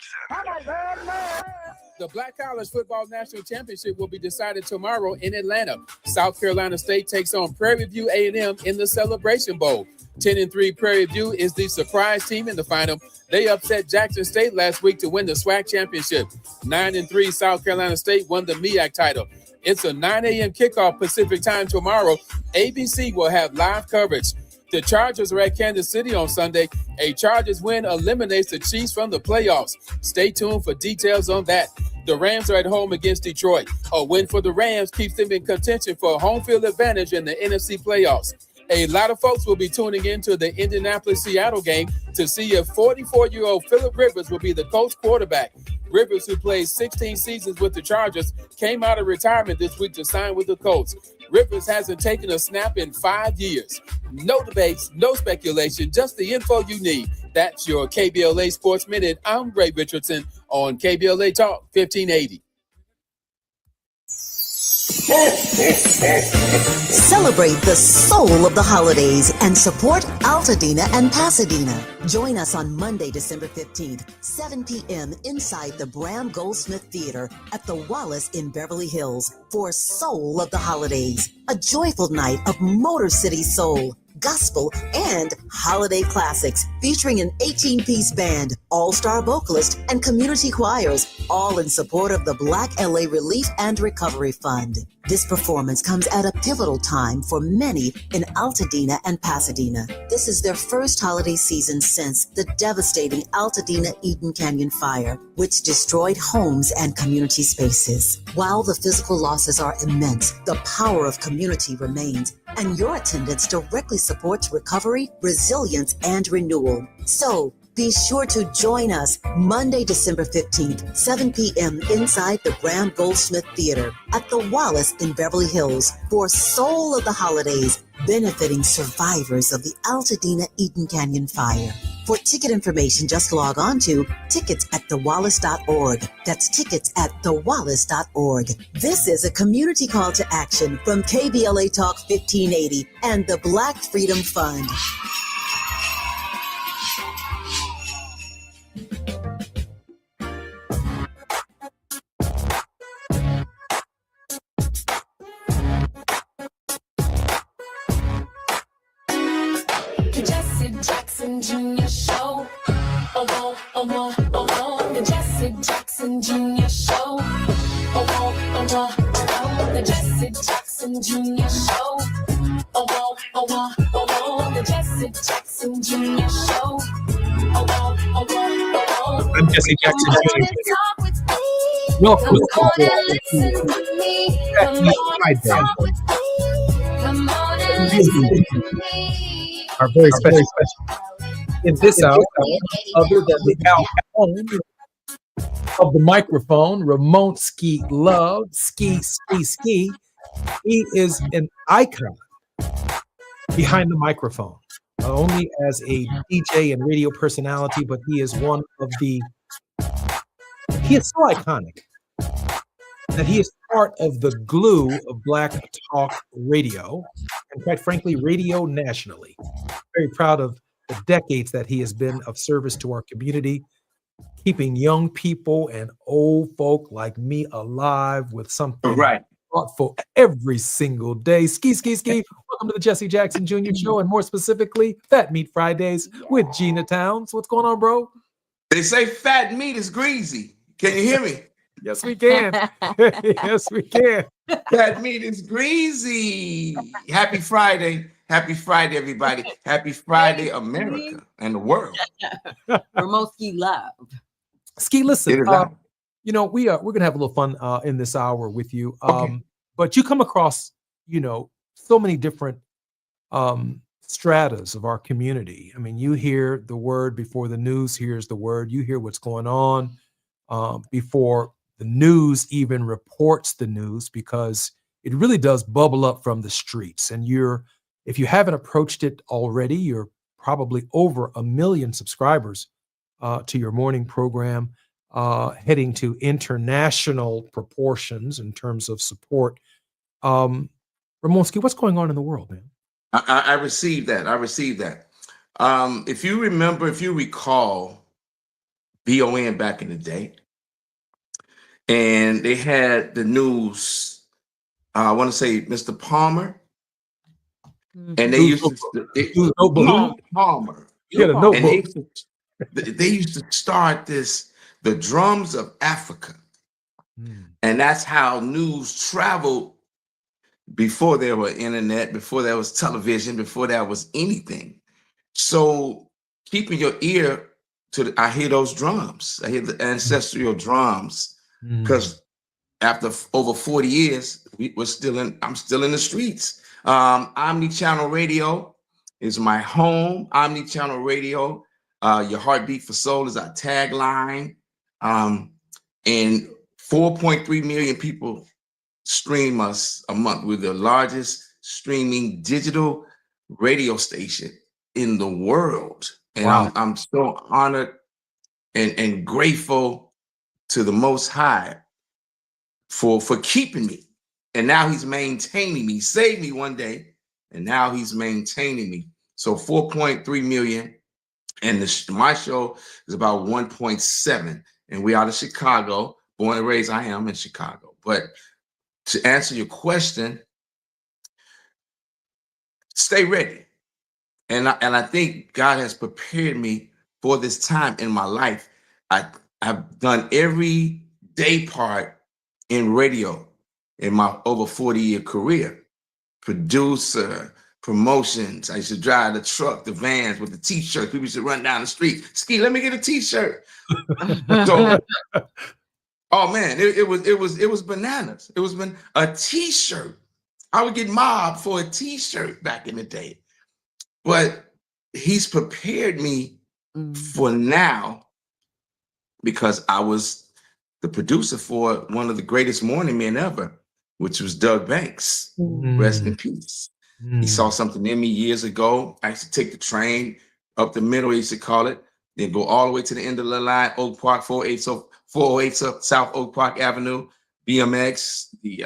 The Black College Football National Championship will be decided tomorrow in Atlanta. South Carolina State takes on Prairie View A&M in the Celebration Bowl. 10-3 Prairie View is the surprise team in the final. They upset Jackson State last week to win the SWAC championship. 9-3 South Carolina State won the MEAC title. It's a 9 a.m. kickoff Pacific time tomorrow. ABC will have live coverage. The Chargers are at Kansas City on Sunday. A Chargers win eliminates the Chiefs from the playoffs. Stay tuned for details on that. The Rams are at home against Detroit. A win for the Rams keeps them in contention for a home field advantage in the NFC playoffs. A lot of folks will be tuning into the Indianapolis-Seattle game to see if 44-year-old Phillip Rivers will be the coach quarterback. Rivers, who played 16 seasons with the Chargers, came out of retirement this week to sign with the Colts. Rivers hasn't taken a snap in 5 years. No debates, no speculation, just the info you need. That's your KBLA Sports Minute. I'm Ray Richardson on KBLA Talk 1580. Celebrate the soul of the holidays and support Altadena and Pasadena. Join us on Monday, December 15th, 7 p.m. inside the Bram Goldsmith Theater at the Wallace in Beverly Hills for Soul of the Holidays, a joyful night of Motor City soul, gospel, and holiday classics featuring an 18-piece band, all-star vocalist, and community choirs, all in support of the Black LA Relief and Recovery Fund. This performance comes at a pivotal time for many in Altadena and Pasadena. This is their first holiday season since the devastating Altadena Eden Canyon fire, which destroyed homes and community spaces. While the physical losses are immense, the power of community remains, and your attendance directly supports recovery, resilience, and renewal. So, be sure to join us Monday, December 15th, 7 p.m. inside the Bram Goldsmith Theater at the Wallace in Beverly Hills for Soul of the Holidays, benefiting survivors of the Altadena Eden Canyon fire. For ticket information, just log on to tickets@thewallace.org. That's tickets@thewallace.org. This is a community call to action from KBLA Talk 1580 and the Black Freedom Fund. The Jesse Jackson Jr. Show. Oh, oh, oh, oh, the Jesse Jackson Jr. Show. Oh, oh, oh, the Jesse Jackson Jr. Show. Oh, oh, oh, the Jesse Jackson Jr. Show. Oh, oh, I'm Jesse Jackson Jr. Welcome to our very special in this hour, other than the Al Capone of the microphone, Ramon Ski Love, Ski. He is an icon behind the microphone, not only as a DJ and radio personality, but he is he is so iconic that he is part of the glue of Black Talk Radio, and quite frankly, radio nationally. Very proud of the decades that he has been of service to our community, keeping young people and old folk like me alive with something thoughtful every single day. Ski. Welcome to the Jesse Jackson Jr. Show, and more specifically, Fat Meat Fridays with Gina Towns. What's going on, bro? They say fat meat is greasy. Can you hear me? Yes, we can. Yes, we can. Fat meat is greasy. Happy Friday. Happy Friday, everybody. Happy Friday, America and the world. Remote Ski Love. Ski, listen, you know, we're gonna have a little fun in this hour with you. But you come across, you know, so many different stratas of our community. I mean, you hear the word before the news hears the word. You hear what's going on before the news even reports the news, because it really does bubble up from the streets. And if you haven't approached it already, you're probably over 1 million subscribers to your morning program, heading to international proportions in terms of support. Ramonski, what's going on in the world, man? I received that. If you recall, BON back in the day, and they had the news, I want to say Mr. Palmer, and they used to Palmer. And they used to start the drums of Africa. And that's how news traveled before there were internet, before there was television, before there was anything. So keeping your ear to I hear those drums. I hear the ancestral drums, because after over 40 years, I'm still in the streets. Omni-channel radio is my home. Omni-channel radio, your heartbeat for soul is our tagline. And 4.3 million people stream us a month. We're the largest streaming digital radio station in the world. And wow. I'm so honored and grateful to the Most High for keeping me. And now he's maintaining me. He saved me one day, and now he's maintaining me. So 4.3 million, and my show is about 1.7. And we out of Chicago, born and raised. I am in Chicago. But to answer your question, stay ready. And I think God has prepared me for this time in my life. I've done every day part in radio in my over 40-year career. Producer, promotions. I used to drive the truck, the vans with the t-shirts. People used to run down the street. Ski, let me get a t-shirt. So, oh man, it was bananas. It was a t-shirt. I would get mobbed for a t-shirt back in the day. But he's prepared me for now, because I was the producer for one of the greatest morning men ever, which was Doug Banks. Rest in peace. He saw something in me years ago. I used to take the train up the middle, he used to call it, then go all the way to the end of the line, Oak Park, 408 South Oak Park Avenue, BMX, the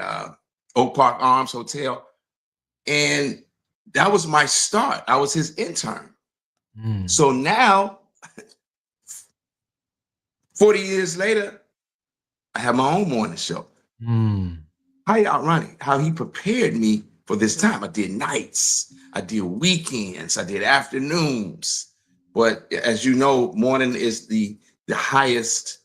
Oak Park Arms Hotel. And that was my start. I was his intern. So now, 40 years later, I have my own morning show. How y'all running? How he prepared me for this time. I did nights, I did weekends, I did afternoons. But as you know, morning is the highest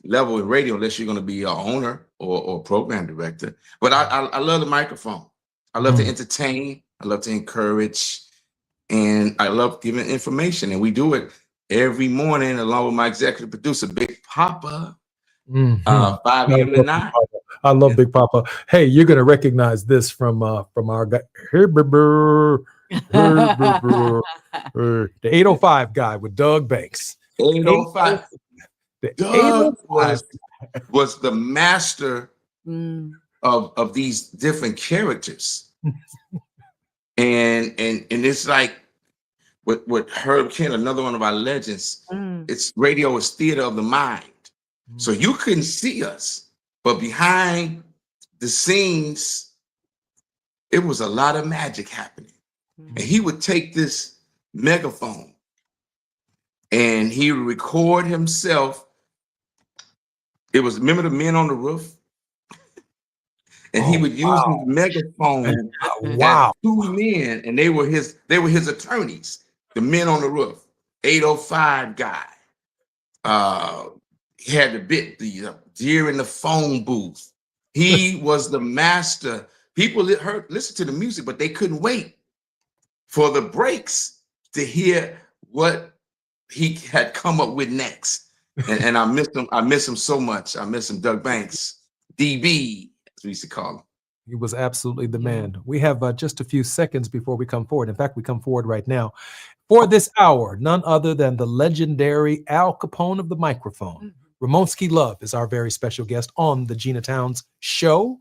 level in radio, unless you're going to be an owner or program director. But I love the microphone. I love to entertain. I love to encourage. And I love giving information. And we do it every morning along with my executive producer, Big Papa, 5 a.m. to 9. I love Big Papa. Hey, you're going to recognize this from our guy. Hey, The 805 guy with Doug Banks. 805. The Doug 805 was the master of these different characters. and it's like with Herb Kent, another one of our legends, it's radio is theater of the mind. So you couldn't see us, but behind the scenes, it was a lot of magic happening. And he would take this megaphone and he would record himself. It was, remember the Men on the Roof? And he would use his megaphone. Wow. Two men, and they were his attorneys. The Men on the Roof, 805 guy. He had the bit, the deer in the phone booth. He was the master. People listen to the music, but they couldn't wait for the breaks to hear what he had come up with next. And I miss him. I miss him so much. I miss him, Doug Banks, DB, as we used to call him. He was absolutely the man. We have just a few seconds before we come forward. In fact, we come forward right now. For this hour, none other than the legendary Al Capone of the microphone. Ramonski Love is our very special guest on the Gina Towns Show.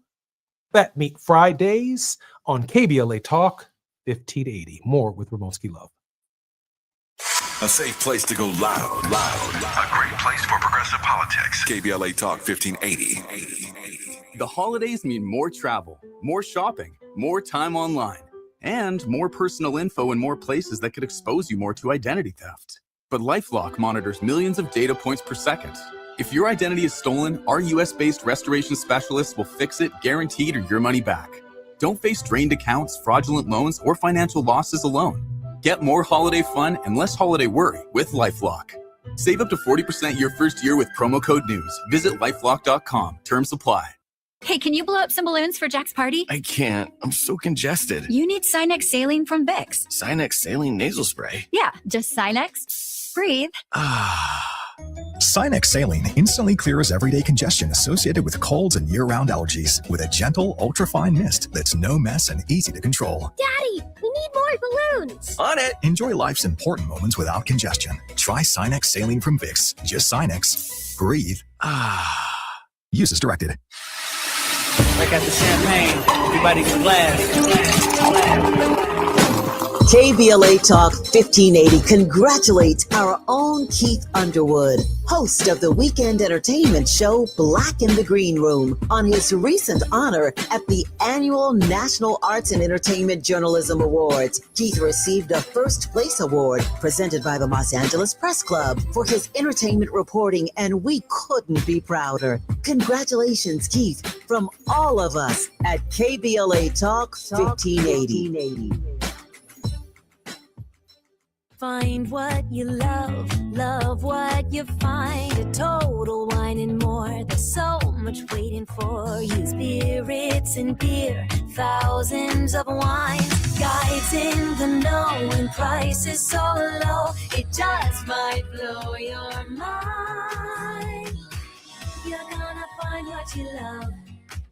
Fat Meat Fridays on KBLA Talk 1580. More with Ramonski Love. A safe place to go loud. A great place for progressive politics. KBLA Talk 1580. The holidays mean more travel, more shopping, more time online, and more personal info in more places that could expose you more to identity theft. But LifeLock monitors millions of data points per second. If your identity is stolen, our US-based restoration specialists will fix it, guaranteed, or your money back. Don't face drained accounts, fraudulent loans, or financial losses alone. Get more holiday fun and less holiday worry with LifeLock. Save up to 40% your first year with promo code NEWS. Visit lifelock.com. Terms apply. Hey, can you blow up some balloons for Jack's party? I can't. I'm so congested. You need Sinex Saline from Vicks. Sinex Saline nasal spray. Yeah, just Sinex. Breathe. Sinex Saline instantly clears everyday congestion associated with colds and year-round allergies with a gentle, ultra-fine mist that's no mess and easy to control. Daddy, we need more balloons. On it. Enjoy life's important moments without congestion. Try Sinex Saline from Vicks. Just Sinex. Breathe. Use as directed. I got the champagne. Everybody get a glass. KBLA Talk 1580 congratulates our own Keith Underwood, host of the weekend entertainment show Black in the Green Room, on his recent honor at the annual National Arts and Entertainment Journalism Awards. Keith received a first place award presented by the Los Angeles Press Club for his entertainment reporting, and we couldn't be prouder. Congratulations, Keith, from all of us at KBLA Talk 1580. Find what you love, love what you find. A Total Wine and More. There's so much waiting for you. Spirits and beer, thousands of wines. Guides in the know and prices so low, it just might blow your mind. You're gonna find what you love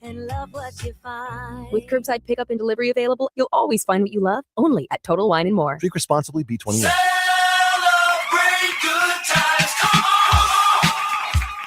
and love what you find. With curbside pickup and delivery available, you'll always find what you love, only at Total Wine and More. Drink responsibly, B21.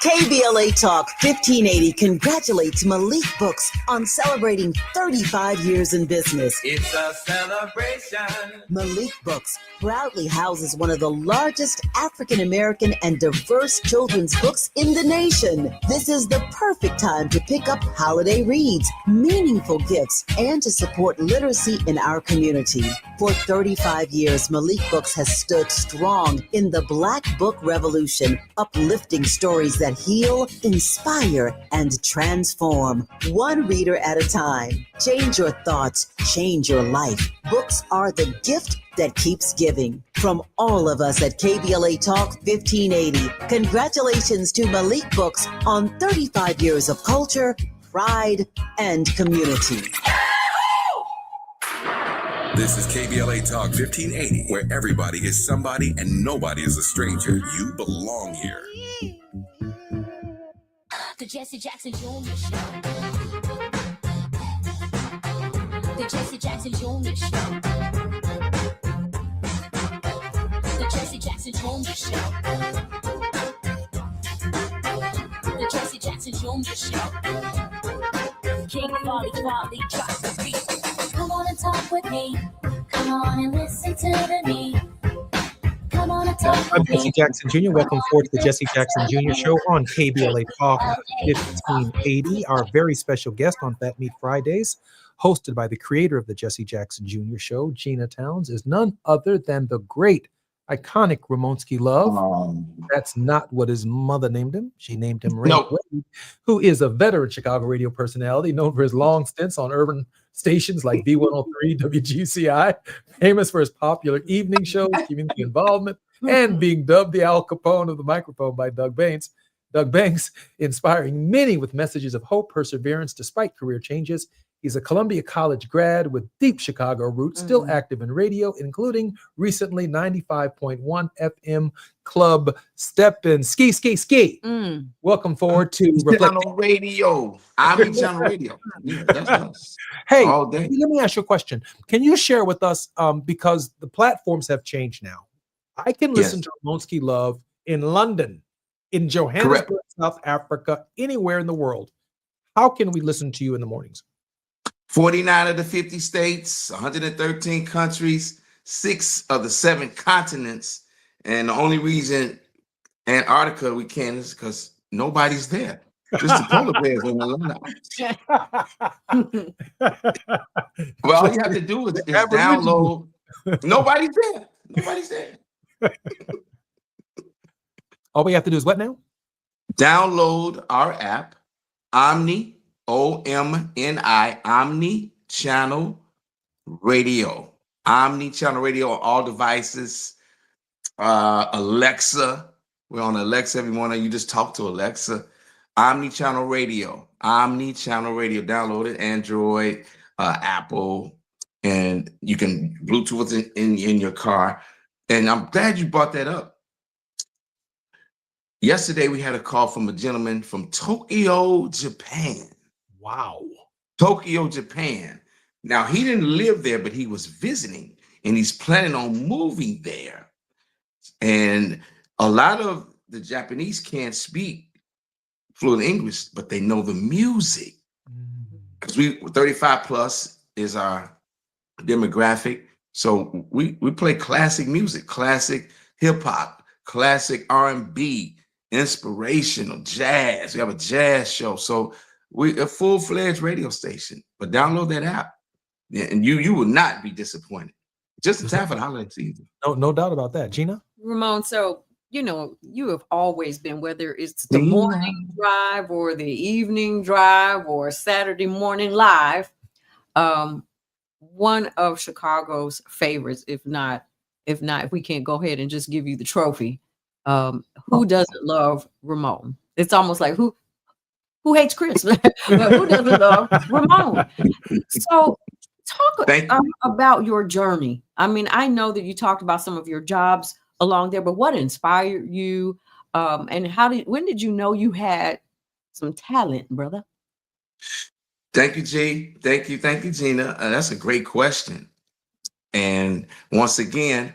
KBLA Talk 1580 congratulates Malik Books on celebrating 35 years in business. It's a celebration. Malik Books proudly houses one of the largest African American and diverse children's books in the nation. This is the perfect time to pick up holiday reads, meaningful gifts, and to support literacy in our community. For 35 years, Malik Books has stood strong in the Black Book Revolution, uplifting stories that heal, inspire, and transform. One reader at a time. Change your thoughts, change your life. Books are the gift that keeps giving. From all of us at KBLA Talk 1580, congratulations to Malik Books on 35 years of culture, pride, and community. This is KBLA Talk 1580, where everybody is somebody and nobody is a stranger. You belong here. The Jesse Jackson Jr. Show. The Jesse Jackson Jr. Show. The Jesse Jackson Junior Show. The Jesse Jackson Junior Show. King Folly, drop the beat. Come on and talk with me. Come on and listen to me. Come on and talk I'm with me. Jesse Jackson Jr. Welcome forward to the Jesse Jackson Jr. Show on KBLA Talk 1580. Our very special guest on Fat Meat Fridays, hosted by the creator of the Jesse Jackson Jr. Show, Gina Towns, is none other than the great, iconic Ramonski Love. That's not what his mother named him. She named him Ray Wade, who is a veteran Chicago radio personality known for his long stints on urban stations like B103, WGCI, famous for his popular evening shows, community involvement, and being dubbed the Al Capone of the microphone by Doug Banks. Doug Banks, inspiring many with messages of hope, perseverance, despite career changes. He's a Columbia College grad with deep Chicago roots, still active in radio, including recently 95.1 FM Club Steppin' Ski. Welcome forward to Channel Radio. I'm Channel Radio. Yeah, that's us. Hey, all day. Let me ask you a question. Can you share with us, because the platforms have changed now, I can listen to Ramonski Love in London, in Johannesburg, South Africa, anywhere in the world. How can we listen to you in the mornings? 49 of the 50 states, 113 countries, 6 of the 7 continents. And the only reason Antarctica we can is because nobody's there. Just the polar bears in Atlanta. Well, all you have to do is download. Nobody's there. Nobody's there. All we have to do is what now? Download our app, Omni, OMNI, Omni Channel Radio. Omni Channel Radio on all devices. Alexa. We're on Alexa every morning. You just talk to Alexa. Omni Channel Radio. Omni Channel Radio. Download it. Android, Apple, and you can Bluetooth it in your car. And I'm glad you brought that up. Yesterday, we had a call from a gentleman from Tokyo, Japan. Wow. Tokyo, Japan. Now, he didn't live there, but he was visiting, and he's planning on moving there. And a lot of the Japanese can't speak fluent English, but they know the music. Because 35 plus is our demographic. So we play classic music, classic hip hop, classic R&B, inspirational jazz. We have a jazz show. So we're a full-fledged radio station. But download that app, and you will not be disappointed. Just in time for the holiday season. No doubt about that. Gina? Ramon, so, you have always been, whether it's the morning drive or the evening drive or Saturday morning live, one of Chicago's favorites, if we can't go ahead and just give you the trophy. Who doesn't love Ramon? It's almost like who hates Chris? Who doesn't love Ramon? So talk about your journey. I mean, I know that you talked about some of your jobs along there, but what inspired you? And when did you know you had some talent, brother? Thank you, G. Thank you, Gina. That's a great question. And once again,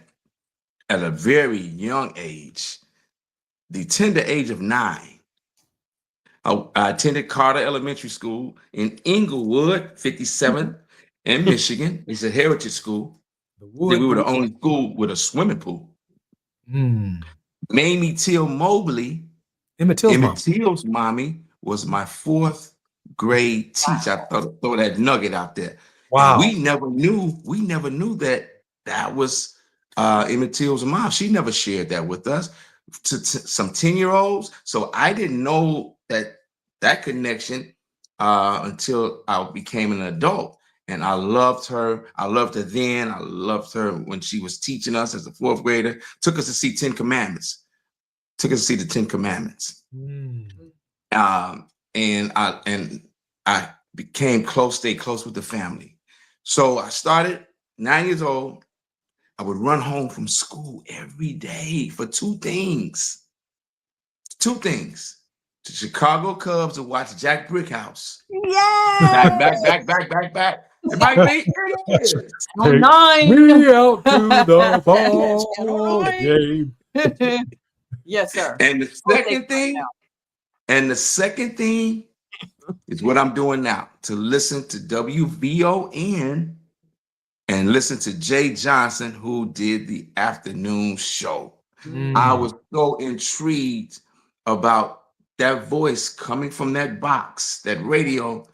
at a very young age, the tender age of 9, I attended Carter Elementary School in Inglewood, 57th in Michigan. It's a heritage school. We were the only school with a swimming pool. Mamie Till Mobley, Emmett Till's mommy, was my 4th grade teacher. I thought throw that nugget out there. Wow. And we never knew that was Emmett Till's mom. She never shared that with us. To some 10-year-olds. So I didn't know that connection until I became an adult. And I loved her. I loved her then. I loved her when she was teaching us as a 4th grader. Took us to see 10 Commandments. Took us to see the 10 Commandments. And I became stayed close with the family. So I started 9 years old. I would run home from school every day for 2 things. 2 things. The Chicago Cubs to watch Jack Brickhouse. Yeah. Back. It might be. It is. Take me out to the ball game. Yes, sir. And the second thing is what I'm doing now, to listen to WVON and listen to Jay Johnson, who did the afternoon show. I was so intrigued about that voice coming from that box, that radio,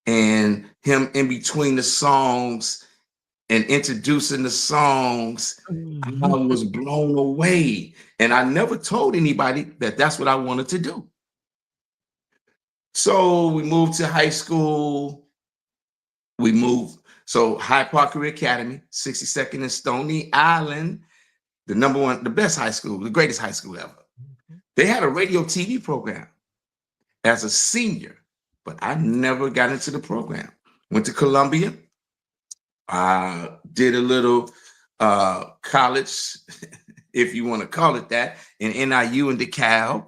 and him in between the songs and introducing the songs. I was blown away. And I never told anybody that that's what I wanted to do. So we moved to high school. So Hyde Park Career Academy, 62nd and Stony Island, the best high school, the greatest high school ever. They had a radio TV program as a senior, but I never got into the program. Went to Columbia, did a little college, if you want to call it that, in NIU in DeKalb,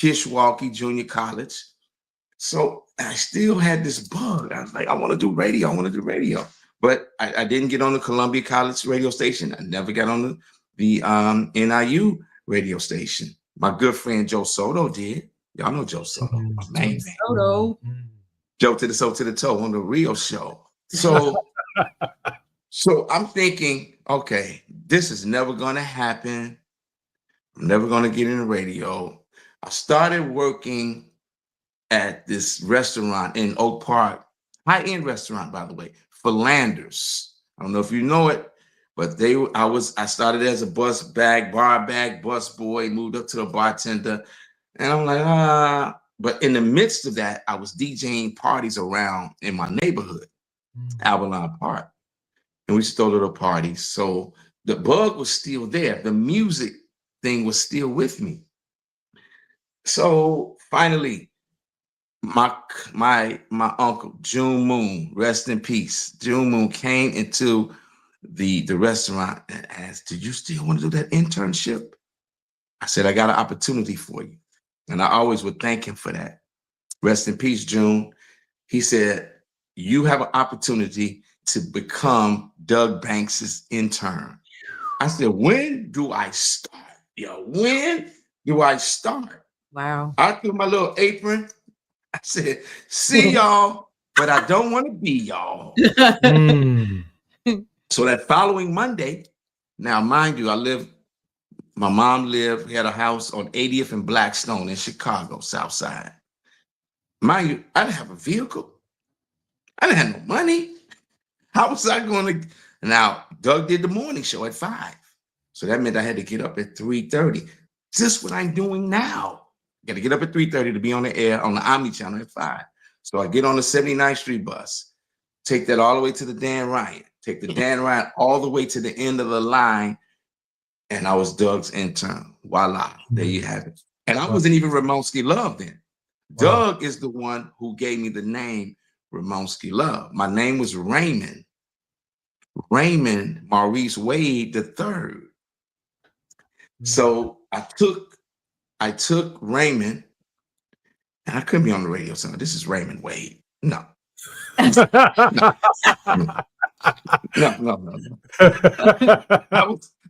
Kishwaukee Junior College. So I still had this bug. I was like, I want to do radio. But I didn't get on the Columbia College radio station. I never got on the NIU radio station. My good friend Joe Soto did. Y'all know Joe Soto, my main man. Soto. Joe to the soul to the toe on the Rio show. So, so I'm thinking, okay, this is never going to happen. I'm never going to get in the radio. I started working at this restaurant in Oak Park, high-end restaurant, by the way, Philander's. I don't know if you know it, but I started as a bar bag, bus boy, moved up to the bartender, and I'm like, But in the midst of that, I was DJing parties around in my neighborhood, Avalon Park, and we stole little parties. So the bug was still there. The music thing was still with me. So finally, my uncle June Moon, rest in peace. June Moon came into the restaurant and asked, "Do you still want to do that internship?" I said, "I got an opportunity for you." And I always would thank him for that. Rest in peace, June. He said, "You have an opportunity to become Doug Banks's intern." I said, "When do I start? When do I start?" Wow. I threw my little apron. I said, "See y'all, but I don't want to be y'all." So that following Monday, now mind you, my mom we had a house on 80th and Blackstone in Chicago, South Side. Mind you, I didn't have a vehicle. I didn't have no money. How was I going to? Now, Doug did the morning show at 5. So that meant I had to get up at 3:30. Just what I'm doing now. Got to get up at 3:30 to be on the air on the Omni Channel at 5. So I get on the 79th Street bus, take that all the way to the Dan Ryan, take the Dan Ryan all the way to the end of the line, and I was Doug's intern. Voila, there you have it. And I wasn't even Ramonski Love then. Doug is the one who gave me the name Ramonski Love. My name was Raymond Maurice Wade III. So I took Raymond, and I couldn't be on the radio saying, "This is Raymond Wade." No. No.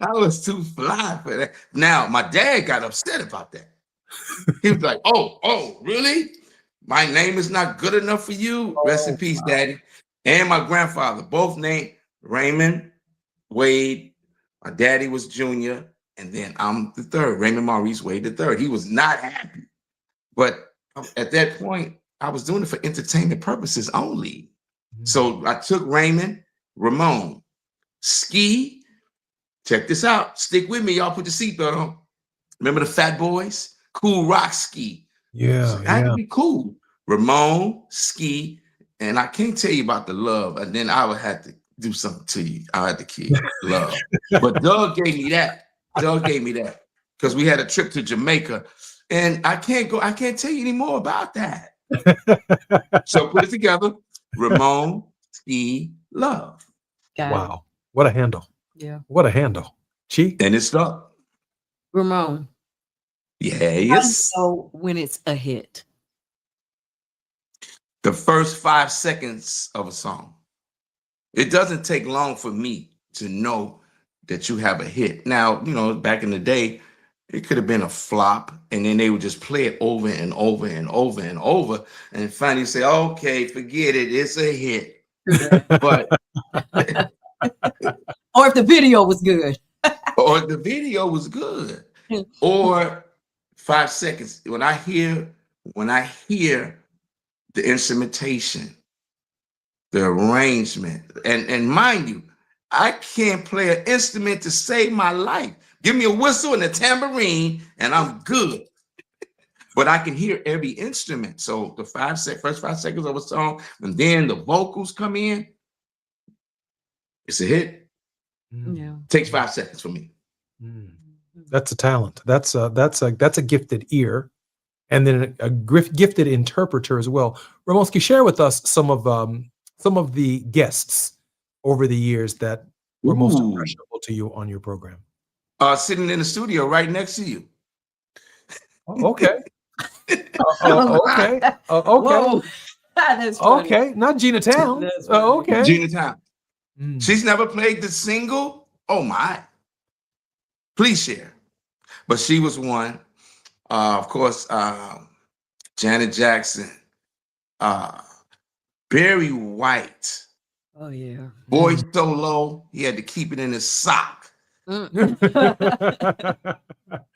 I was too fly for that. Now, my dad got upset about that. He was like, oh, really? My name is not good enough for you? Rest in peace, Daddy. And my grandfather, both named Raymond Wade. My daddy was Junior. And then I'm the third, Raymond Maurice Wade III. He was not happy. But at that point, I was doing it for entertainment purposes only. So I took Raymond, Ramon, Ski. Check this out. Stick with me. Y'all put your seatbelt on. Remember the Fat Boys? Cool Rock Ski. Yeah. So it had to be cool. Ramon, Ski. And I can't tell you about the love. And then I would have to do something to you. I had to kill you. Love. But Doug gave me that. Because we had a trip to Jamaica, and I can't tell you any more about that. So put it together. Ramon Ski Love. Wow. What a handle. Yeah. What a handle. Chi? And it's stuck. Ramon. Yes. So when it's a hit. The first 5 seconds of a song. It doesn't take long for me to know that you have a hit. Now, you know, back in the day, it could have been a flop, and then they would just play it over and over and over and over, and finally say, okay, forget it, it's a hit. But or if the video was good. or the video was good. Or 5 seconds. When I hear the instrumentation, the arrangement, and mind you, I can't play an instrument to save my life. Give me a whistle and a tambourine, and I'm good. But I can hear every instrument. So the first 5 seconds of a song, and then the vocals come in, it's a hit. Yeah. Takes 5 seconds for me. That's a talent. That's a gifted ear, and then a gifted interpreter as well. Ramonski, share with us some of the guests over the years that were most impressionable to you on your program. Sitting in the studio right next to you. Oh, okay. Okay. Whoa. That's funny. Okay. Not Gina Town. Okay. Gina Town. She's never played the single. Oh my. Please share. But she was one. Of course, Janet Jackson, Barry White. Oh yeah. Voice so low, he had to keep it in his sock.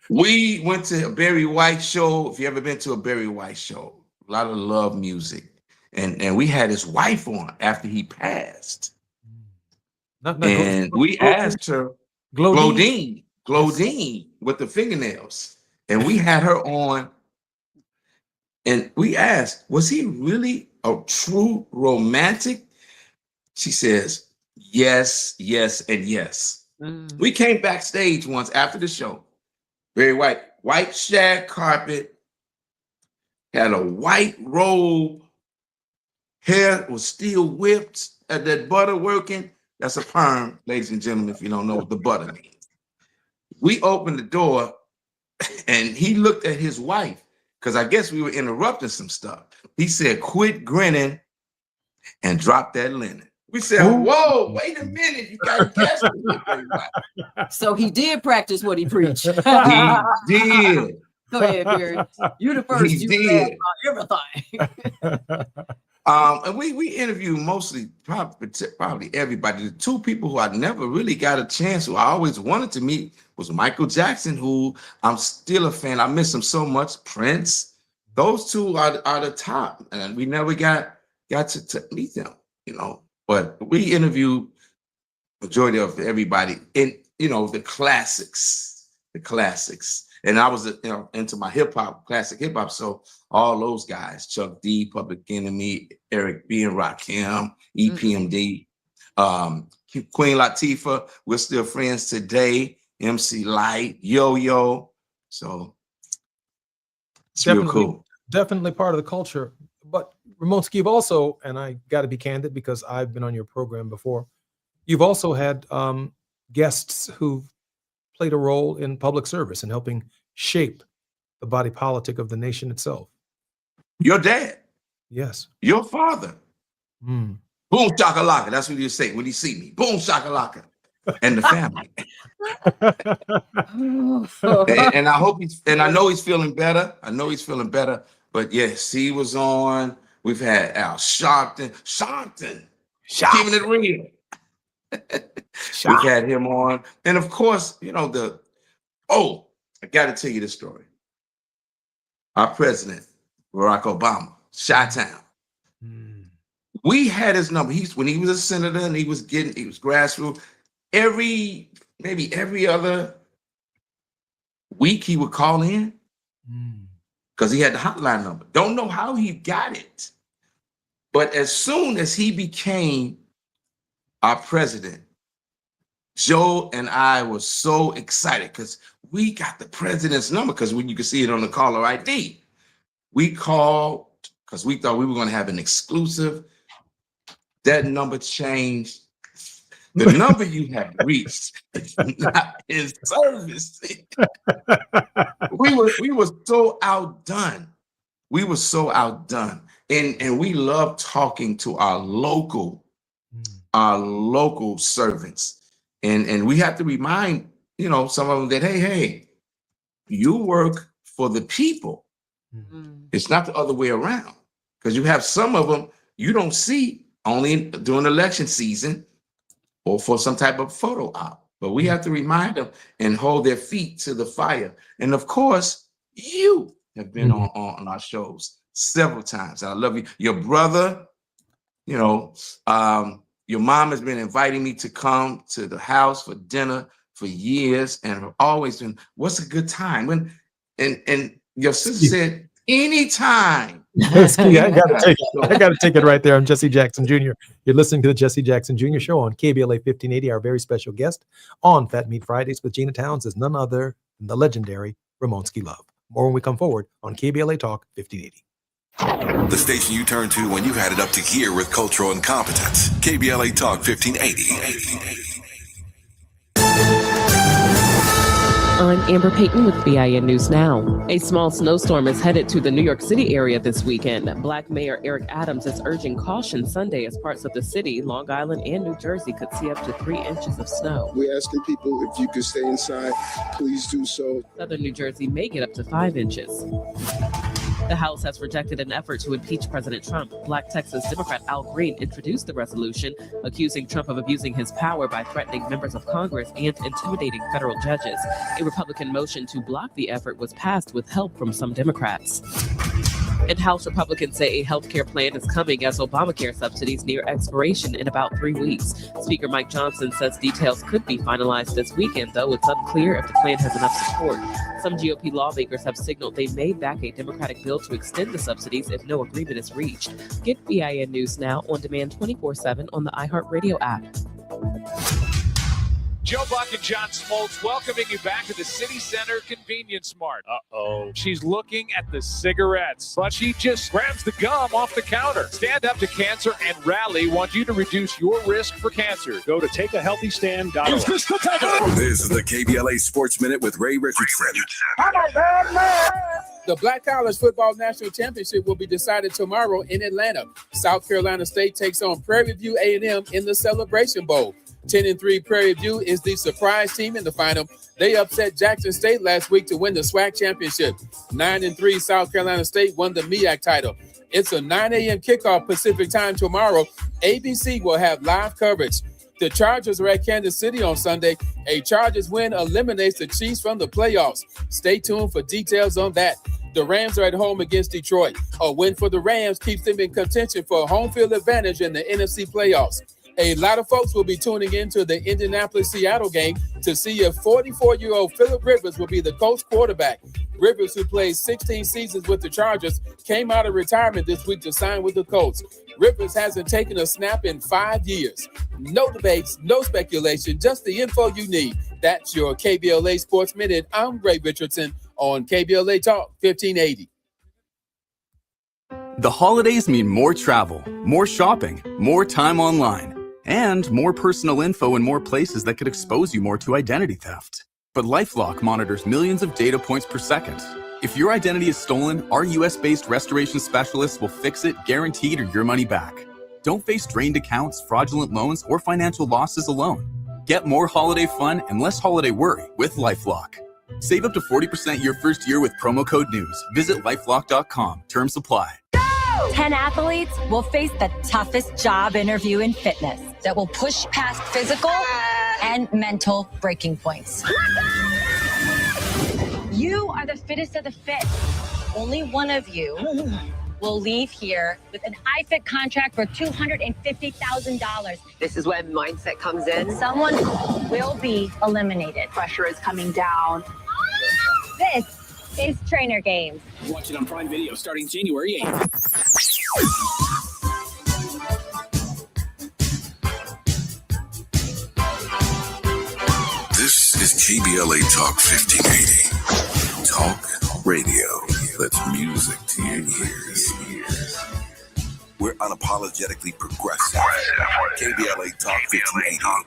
We went to a Barry White show. If you ever been to a Barry White show, a lot of love music. And we had his wife on after he passed. And we asked her, Glodine with the fingernails. And we had her on. And we asked, was he really a true romantic? She says, yes, yes, and yes. We came backstage once after the show. Very white shag carpet, had a white robe, hair was still whipped, had that butter working. That's a perm, ladies and gentlemen, if you don't know what the butter means. We opened the door and he looked at his wife, because I guess we were interrupting some stuff. He said, quit grinning and drop that linen. We said, whoa, wait a minute. You got guests. So he did practice what he preached. He did. Go ahead, Barry. You the first. He You did. everything. And we interviewed mostly, probably everybody. The two people who I never really got a chance, who I always wanted to meet, was Michael Jackson, who I'm still a fan. I miss him so much. Prince. Those two are the top. And we never got to meet them, you know. But we interviewed majority of everybody in, you know, the classics. And I was, into my hip hop, classic hip hop. So all those guys, Chuck D, Public Enemy, Eric B and Rakim, EPMD, Queen Latifah, we're still friends today. MC Light, Yo-Yo. So it's real cool. Definitely part of the culture. But Ramonski, you've also, and I got to be candid because I've been on your program before, you've also had guests who've played a role in public service and helping shape the body politic of the nation itself. Your dad. Yes. Your father. Boom shakalaka. That's what you say when you see me. Boom shakalaka. And the family. and I hope I know he's feeling better. But yes, he was on. We've had Al Sharpton. Keeping it real. We've had him on. And of course, I got to tell you this story. Our president, Barack Obama, Chi-Town. We had his number. When he was a senator and he was grassroots. Maybe every other week he would call in because he had the hotline number. Don't know how he got it. But as soon as he became our president, Joe and I were so excited because we got the president's number, because when you can see it on the caller ID. We called because we thought we were going to have an exclusive. That number changed. The number you have reached is not in service. We were so outdone. And we love talking to our local our local servants. And we have to remind, some of them that, hey, you work for the people. It's not the other way around, because you have some of them you don't see only during election season or for some type of photo op. But we have to remind them and hold their feet to the fire. And of course, you have been on our shows several times. I love you. Your brother, your mom has been inviting me to come to the house for dinner for years, and have always been, what's a good time? And your sister said, anytime. I gotta take it right there. I'm Jesse Jackson Jr. You're listening to the Jesse Jackson Jr. Show on KBLA 1580. Our very special guest on Fat Meat Fridays with Gina Towns is none other than the legendary Ramonski Love. More when we come forward on KBLA Talk 1580. The station you turn to when you've had it up to gear with cultural incompetence. KBLA Talk 1580. I'm Amber Payton with BIN News Now. A small snowstorm is headed to the New York City area this weekend. Black Mayor Eric Adams is urging caution Sunday as parts of the city, Long Island, and New Jersey could see up to 3 inches of snow. We're asking people if you could stay inside, please do so. Southern New Jersey may get up to 5 inches. The House has rejected an effort to impeach President Trump. Black Texas Democrat Al Green introduced the resolution, accusing Trump of abusing his power by threatening members of Congress and intimidating federal judges. A Republican motion to block the effort was passed with help from some Democrats. And House Republicans say a health care plan is coming as Obamacare subsidies near expiration in about 3 weeks. Speaker Mike Johnson says details could be finalized this weekend, though it's unclear if the plan has enough support. Some GOP lawmakers have signaled they may back a Democratic bill to extend the subsidies if no agreement is reached. Get BIN News Now on demand 24/7 on the iHeartRadio app. Joe Buck and John Smoltz welcoming you back to the City Center Convenience Mart. Uh-oh. She's looking at the cigarettes, but she just grabs the gum off the counter. Stand Up to Cancer and Rally want you to reduce your risk for cancer. Go to takeahealthystand.org. This is the KBLA Sports Minute with Ray Richardson. The Black College Football National Championship will be decided tomorrow in Atlanta. South Carolina State takes on Prairie View A&M in the Celebration Bowl. 10-3 Prairie View is the surprise team in the final. They upset Jackson State last week to win the SWAC championship. 9-3 South Carolina State won the MEAC title. It's a 9 a.m. kickoff Pacific time tomorrow. ABC will have live coverage. The Chargers are at Kansas City on Sunday. A Chargers win eliminates the Chiefs from the playoffs. Stay tuned for details on that. The Rams are at home against Detroit. A win for the Rams keeps them in contention for a home field advantage in the NFC playoffs. A lot of folks will be tuning into the Indianapolis-Seattle game to see if 44-year-old Phillip Rivers will be the coach quarterback. Rivers, who played 16 seasons with the Chargers, came out of retirement this week to sign with the Colts. Rivers hasn't taken a snap in 5 years. No debates, no speculation, just the info you need. That's your KBLA Sports Minute. I'm Ray Richardson on KBLA Talk 1580. The holidays mean more travel, more shopping, more time online, and more personal info in more places that could expose you more to identity theft. But LifeLock monitors millions of data points per second. If your identity is stolen, our US-based restoration specialists will fix it, guaranteed, or your money back. Don't face drained accounts, fraudulent loans, or financial losses alone. Get more holiday fun and less holiday worry with LifeLock. Save up to 40% your first year with promo code NEWS. Visit lifelock.com. Terms apply. 10 athletes will face the toughest job interview in fitness that will push past physical and mental breaking points. You are the fittest of the fit. Only one of you will leave here with an iFit contract for $250,000. This is when mindset comes in. Someone will be eliminated. Pressure is coming down. This is Trainer Games. Watch it on Prime Video starting January 8th. This is KBLA Talk 1580. Talk radio. That's music to your ears. We're unapologetically progressive. KBLA Talk 1580.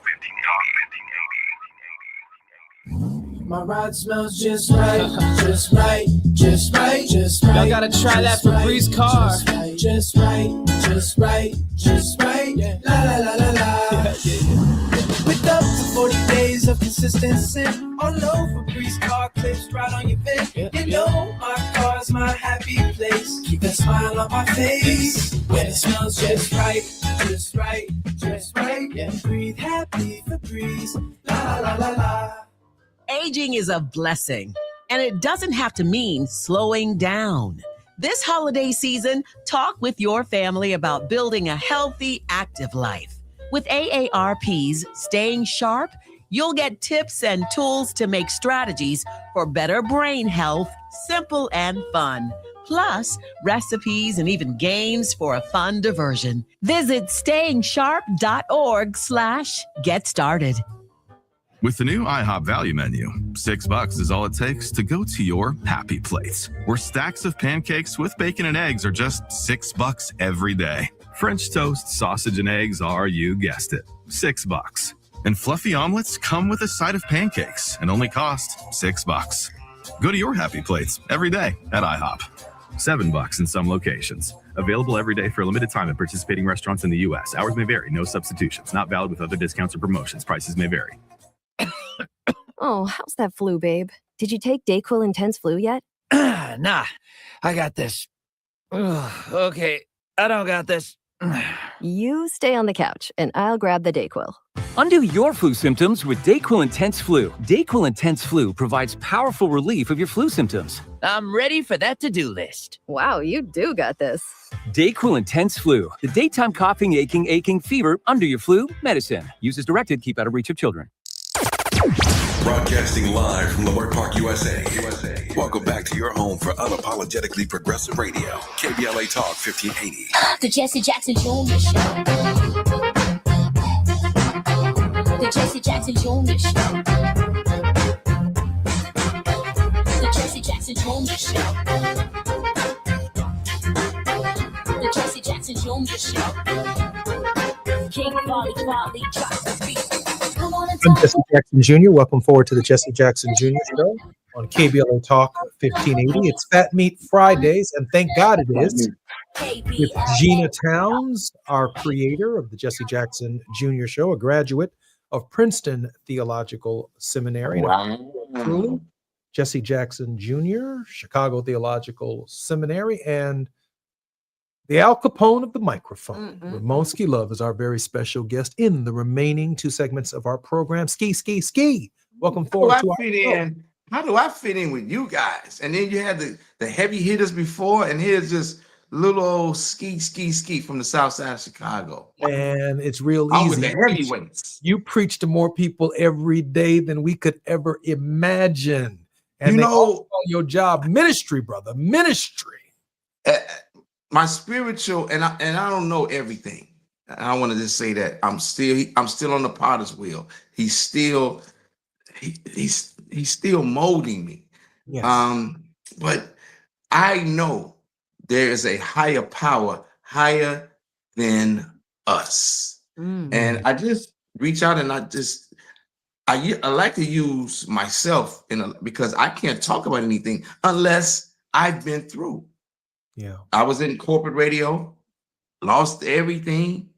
My ride smells just right, just right, just right, just right. Y'all gotta try that Febreze car. Just right, just right, just right. Yeah. La la la la la. With up to 40 days of consistency, all over Febreze car clips right on your vent. You know my car's my happy place. Keep that smile on my face when it smells just right, just right, just right. Yeah, breathe happy Febreze. La la la la. Aging is a blessing, and it doesn't have to mean slowing down. This holiday season, talk with your family about building a healthy, active life. With AARP's Staying Sharp, you'll get tips and tools to make strategies for better brain health simple and fun. Plus, recipes and even games for a fun diversion. Visit stayingsharp.org/get started. With the new IHOP value menu, $6 is all it takes to go to your happy place, where stacks of pancakes with bacon and eggs are just $6 every day. French toast, sausage, and eggs are, you guessed it, $6. And fluffy omelets come with a side of pancakes and only cost $6. Go to your happy plates every day at IHOP. $7 in some locations. Available every day for a limited time at participating restaurants in the U.S. Hours may vary. No substitutions. Not valid with other discounts or promotions. Prices may vary. Oh, how's that flu, babe? Did you take DayQuil Intense Flu yet? Nah, I got this. Ugh, okay, I don't got this. You stay on the couch, and I'll grab the DayQuil. Undo your flu symptoms with DayQuil Intense Flu. DayQuil Intense Flu provides powerful relief of your flu symptoms. I'm ready for that to-do list. Wow, you do got this. DayQuil Intense Flu. The daytime coughing, aching, fever, under your flu, medicine. Use as directed, keep out of reach of children. Broadcasting live from Leimert Park, USA. Welcome back to your home for unapologetically progressive radio. KBLA Talk 1580. The Jesse Jackson Jr. Show. The Jesse Jackson Jr. Show. The Jesse Jackson Jr. Show. The Jesse Jackson Jr. Show. King Volley drops the beat. I'm Jesse Jackson Jr. Welcome forward to the Jesse Jackson Jr. Show on KBLA Talk 1580. It's Fat Meat Fridays, and thank God it is. With Gina Towns, our creator of the Jesse Jackson Jr. Show, a graduate of Princeton Theological Seminary. Truly, Jesse Jackson Jr., Chicago Theological Seminary, and the Al Capone of the microphone. Ramonski Love is our very special guest in the remaining two segments of our program. Ski. Welcome forward to our show. How do I fit in with you guys? And then you had the heavy hitters before, and here's just little old ski from the south side of Chicago. And it's real easy. I'm with the heavyweights. You preach to more people every day than we could ever imagine. And you know your job, ministry, brother, ministry. My spiritual, and I don't know everything. I want to just say that I'm still on the potter's wheel. He's still molding me. Yes. But I know there is a higher power, higher than us. And I just reach out and I like to use myself because I can't talk about anything unless I've been through. Yeah, I was in corporate radio, lost everything,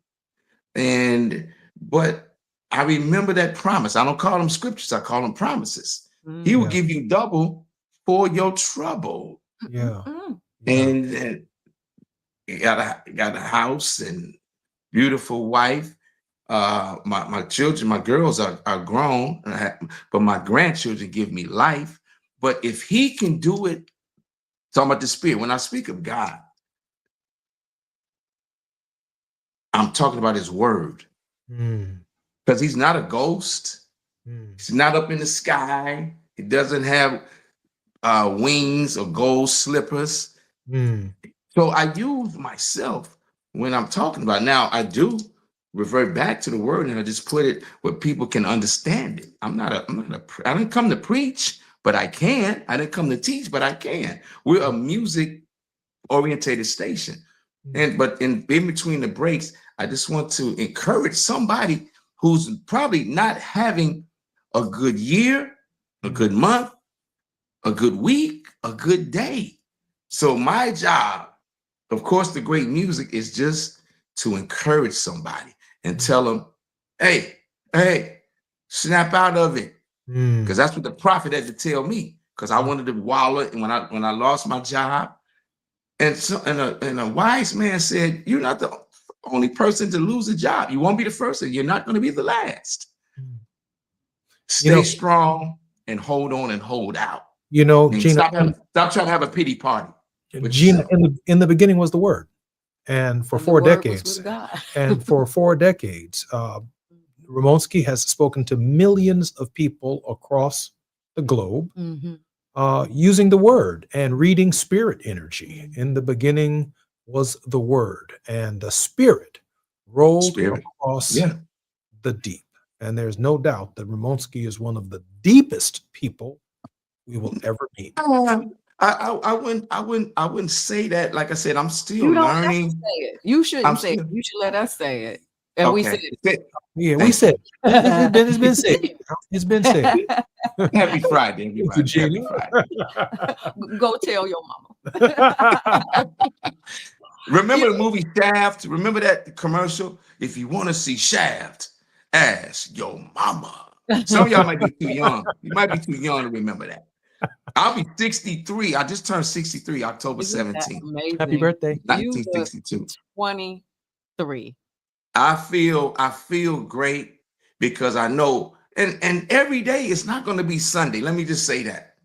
but I remember that promise. I don't call them scriptures; I call them promises. He will give you double for your trouble. Yeah, and got a house and beautiful wife. My children, my girls are grown, but my grandchildren give me life. But if he can do it. Talking about the spirit. When I speak of God, I'm talking about his word. Because he's not a ghost. He's not up in the sky. He doesn't have wings or gold slippers. So I use myself when I'm talking about it. Now I do revert back to the word and I just put it where people can understand it. I didn't come to preach. But I can. I didn't come to teach, but I can. We're a music-orientated station. But in between the breaks, I just want to encourage somebody who's probably not having a good year, a good month, a good week, a good day. So my job, of course, the great music is just to encourage somebody and tell them, hey, snap out of it. Because that's what the prophet had to tell me. Because I wanted to wallow, and when I lost my job, and a wise man said, "You're not the only person to lose a job. You won't be the first, and you're not going to be the last. Stay strong and hold on and hold out. Gina, stop trying to have a pity party." Gina, in the beginning was the Word, and for 4 decades, and for 4 decades, Ramonski has spoken to millions of people across the globe using the Word and reading spirit energy. In the beginning was the Word, and the Spirit rolled across the deep. And there's no doubt that Ramonski is one of the deepest people we will ever meet. I wouldn't say that. Like I said, I'm still learning. Have to say it. You shouldn't say it. You should let us say it. And we said it. Yeah, we said it. It's been said. It's been said. Happy Friday, everybody. Happy Friday. Go tell your mama. Remember the movie Shaft? Remember that commercial? If you want to see Shaft, ask your mama. Some of y'all might be too young. You might be too young to remember that. I'll be 63. I just turned 63 October 17th. Happy birthday. 1962. 23. I feel great because I know, and every day it's not going to be Sunday. Let me just say that.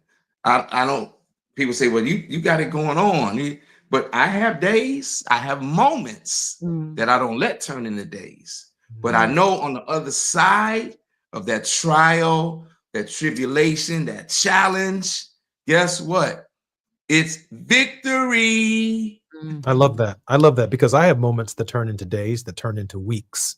I don't, people say, well, you got it going on. But I have days, I have moments that I don't let turn into days. But I know on the other side of that trial, that tribulation, that challenge, guess what? It's victory. I love that. I love that because I have moments that turn into days, that turn into weeks.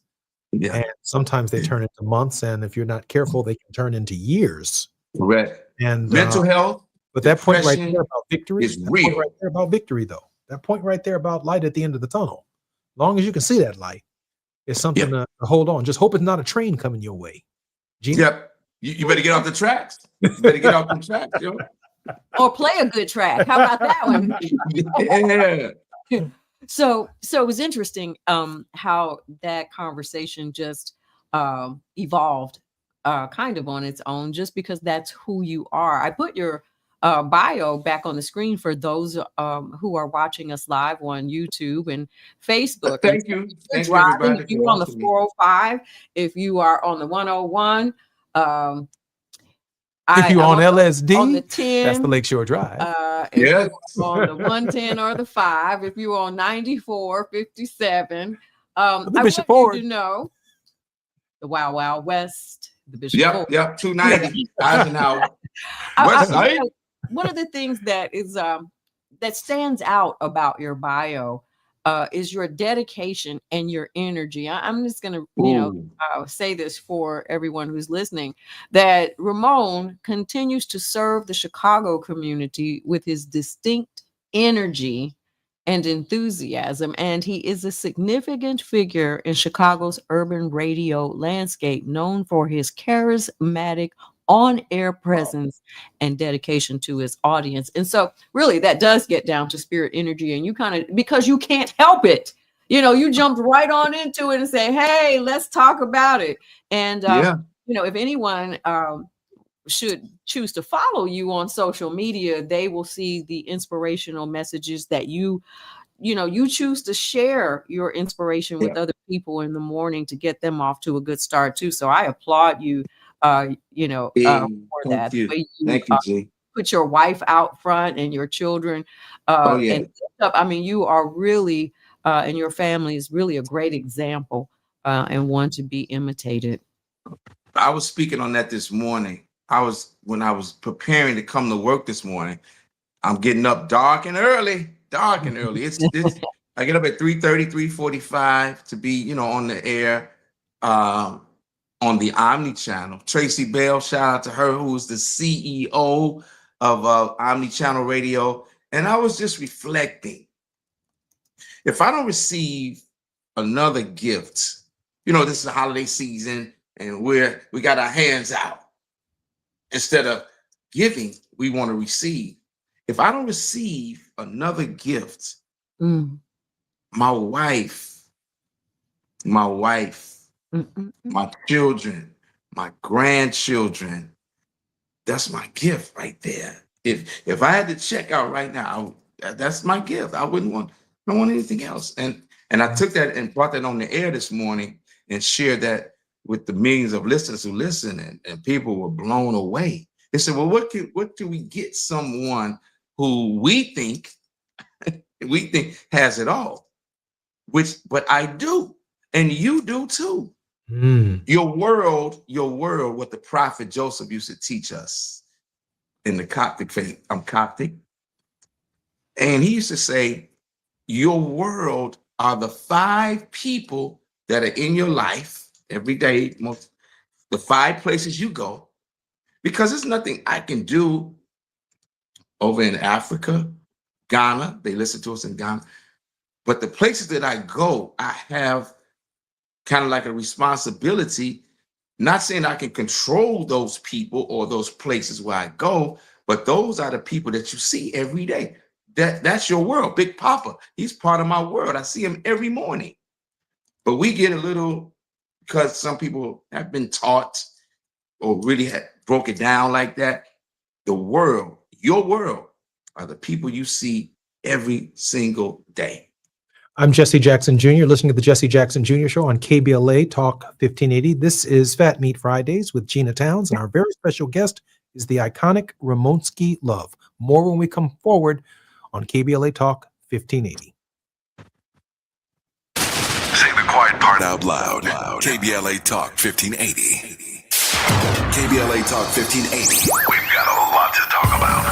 Yeah. And sometimes they turn into months. And if you're not careful, they can turn into years. Correct. And mental health. But that point right there about victory is real. Right there about victory, though. That point right there about light at the end of the tunnel. As long as you can see that light, it's something to hold on. Just hope it's not a train coming your way. Gina? Yep. You better get off the tracks. You better get off the tracks, yo. Or play a good track. How about that one? Yeah. So it was interesting how that conversation just evolved kind of on its own, just because that's who you are. I put your bio back on the screen for those who are watching us live on YouTube and Facebook. Thank you. If you're on the 405, if you are on the 101, if you're on LSD, on the 10, that's the Lakeshore Drive. If you're on the 110 or the 5, if you're on 94, 57, I want you to know the Wild Wild West, the Bishop Ford. Yep, 290 Eisenhower. One of the things that is that stands out about your bio is your dedication and your energy. I'm just going to, say this for everyone who's listening, that Ramon continues to serve the Chicago community with his distinct energy and enthusiasm. And he is a significant figure in Chicago's urban radio landscape, known for his charismatic on-air presence and dedication to his audience. And so really that does get down to spirit energy, and you kind of, because you can't help it, you jumped right on into it and say, hey, let's talk about it. And if anyone should choose to follow you on social media, they will see the inspirational messages that you choose to share your inspiration with other people in the morning to get them off to a good start too. So I applaud you for that. Thank you, G. Put your wife out front and your children. And stuff. I mean, you are really, and your family is really a great example and one to be imitated. I was speaking on that this morning. When I was preparing to come to work this morning, I'm getting up dark and early. It's I get up at 3:30, 3:45 to be, on the air. On the Omni channel. Tracy Bell, shout out to her, who's the CEO of Omni Channel Radio. And I was just reflecting, if I don't receive another gift, this is the holiday season and we got our hands out. Instead of giving, we want to receive. If I don't receive another gift, my wife, my children, my grandchildren, that's my gift right there. If I had to check out right now, that's my gift. I don't want anything else. And I took that and brought that on the air this morning and shared that with the millions of listeners who listen, and people were blown away. They said, well, what can we get someone who we think has it all? But I do, and you do too. Your world, what the prophet Joseph used to teach us in the Coptic faith. I'm Coptic. And he used to say, your world are the 5 people that are in your life every day, the 5 places you go, because there's nothing I can do over in Africa, Ghana. They listen to us in Ghana. But the places that I go, I have kind of like a responsibility, not saying I can control those people or those places where I go, but those are the people that you see every day. That's your world. Big Papa, he's part of my world. I see him every morning. But we get a little, because some people have been taught or really broke it down like that. The world, your world, are the people you see every single day. I'm Jesse Jackson Jr., listening to the Jesse Jackson Jr. Show on KBLA Talk 1580. This is Fat Meat Fridays with Gina Towns, and our very special guest is the iconic Ramonski Love. More when we come forward on KBLA Talk 1580. Say the quiet part out loud. KBLA Talk 1580. KBLA Talk 1580. We've got a lot to talk about.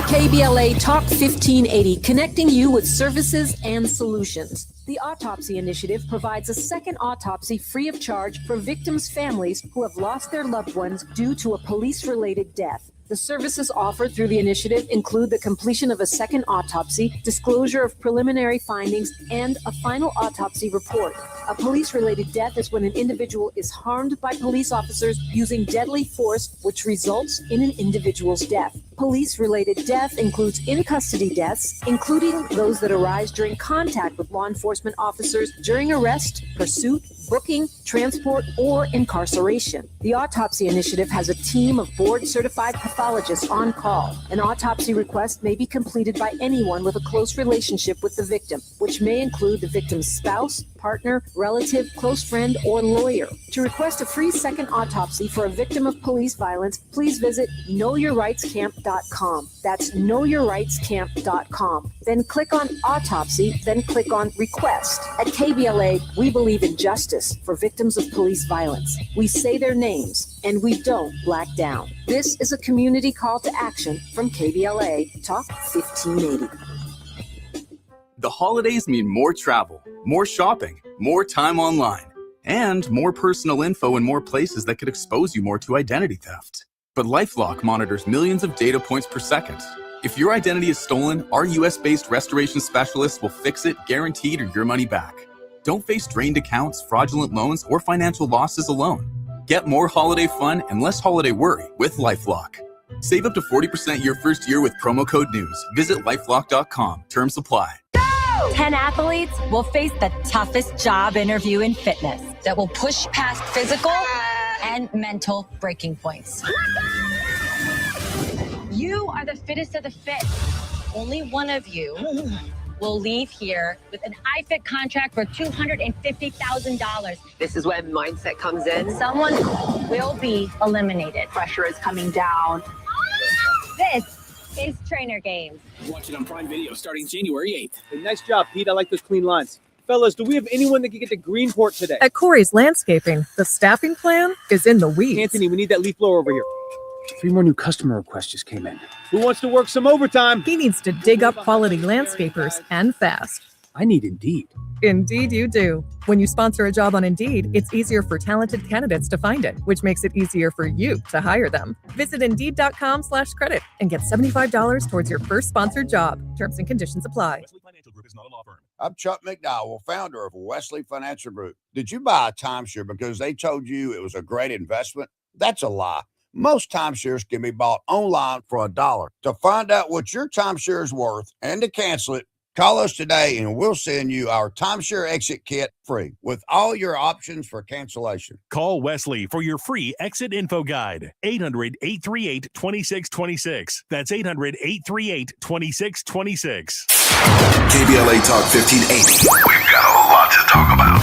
KBLA Talk 1580, connecting you with services and solutions. The Autopsy Initiative provides a second autopsy free of charge for victims' families who have lost their loved ones due to a police-related death. The services offered through the initiative include the completion of a second autopsy, disclosure of preliminary findings, and a final autopsy report. A police-related death is when an individual is harmed by police officers using deadly force, which results in an individual's death. Police-related death includes in-custody deaths, including those that arise during contact with law enforcement officers during arrest, pursuit, booking, transport, or incarceration. The Autopsy Initiative has a team of board-certified pathologists on call. An autopsy request may be completed by anyone with a close relationship with the victim, which may include the victim's spouse, partner, relative, close friend, or lawyer. To request a free second autopsy for a victim of police violence, please visit knowyourrightscamp.com. That's knowyourrightscamp.com. Then click on Autopsy, then click on Request. At KBLA, we believe in justice for victims of police violence. We say their names, and we don't black down. This is a community call to action from KBLA Talk 1580. The holidays mean more travel, more shopping, more time online, and more personal info in more places that could expose you more to identity theft. But LifeLock monitors millions of data points per second. If your identity is stolen, our US-based restoration specialists will fix it, guaranteed, or your money back. Don't face drained accounts, fraudulent loans, or financial losses alone. Get more holiday fun and less holiday worry with LifeLock. Save up to 40% your first year with promo code NEWS. Visit lifelock.com. Terms apply. 10 athletes will face the toughest job interview in fitness that will push past physical and mental breaking points. You are the fittest of the fit. Only one of you will leave here with an iFit contract for $250,000. This is when mindset comes in. Someone will be eliminated. Pressure is coming down. This is Trainer Games. Watch it on Prime Video starting January 8th. Hey, nice job, Pete. I like those clean lines. Fellas, do we have anyone that can get to Greenport today? At Corey's Landscaping, the staffing plan is in the weeds. Anthony, we need that leaf blower over here. 3 more new customer requests just came in. Who wants to work some overtime? He needs to dig up quality landscapers and fast. I need Indeed. Indeed you do. When you sponsor a job on Indeed, it's easier for talented candidates to find it, which makes it easier for you to hire them. Visit Indeed.com/credit and get $75 towards your first sponsored job. Terms and conditions apply. I'm Chuck McDowell, founder of Wesley Financial Group. Did you buy a timeshare because they told you it was a great investment? That's a lie. Most timeshares can be bought online for $1. To find out what your timeshare is worth and to cancel it, call us today and we'll send you our timeshare exit kit free with all your options for cancellation. Call Wesley for your free exit info guide. 800-838-2626. That's 800-838-2626. KBLA Talk 1580. We've got a lot to talk about.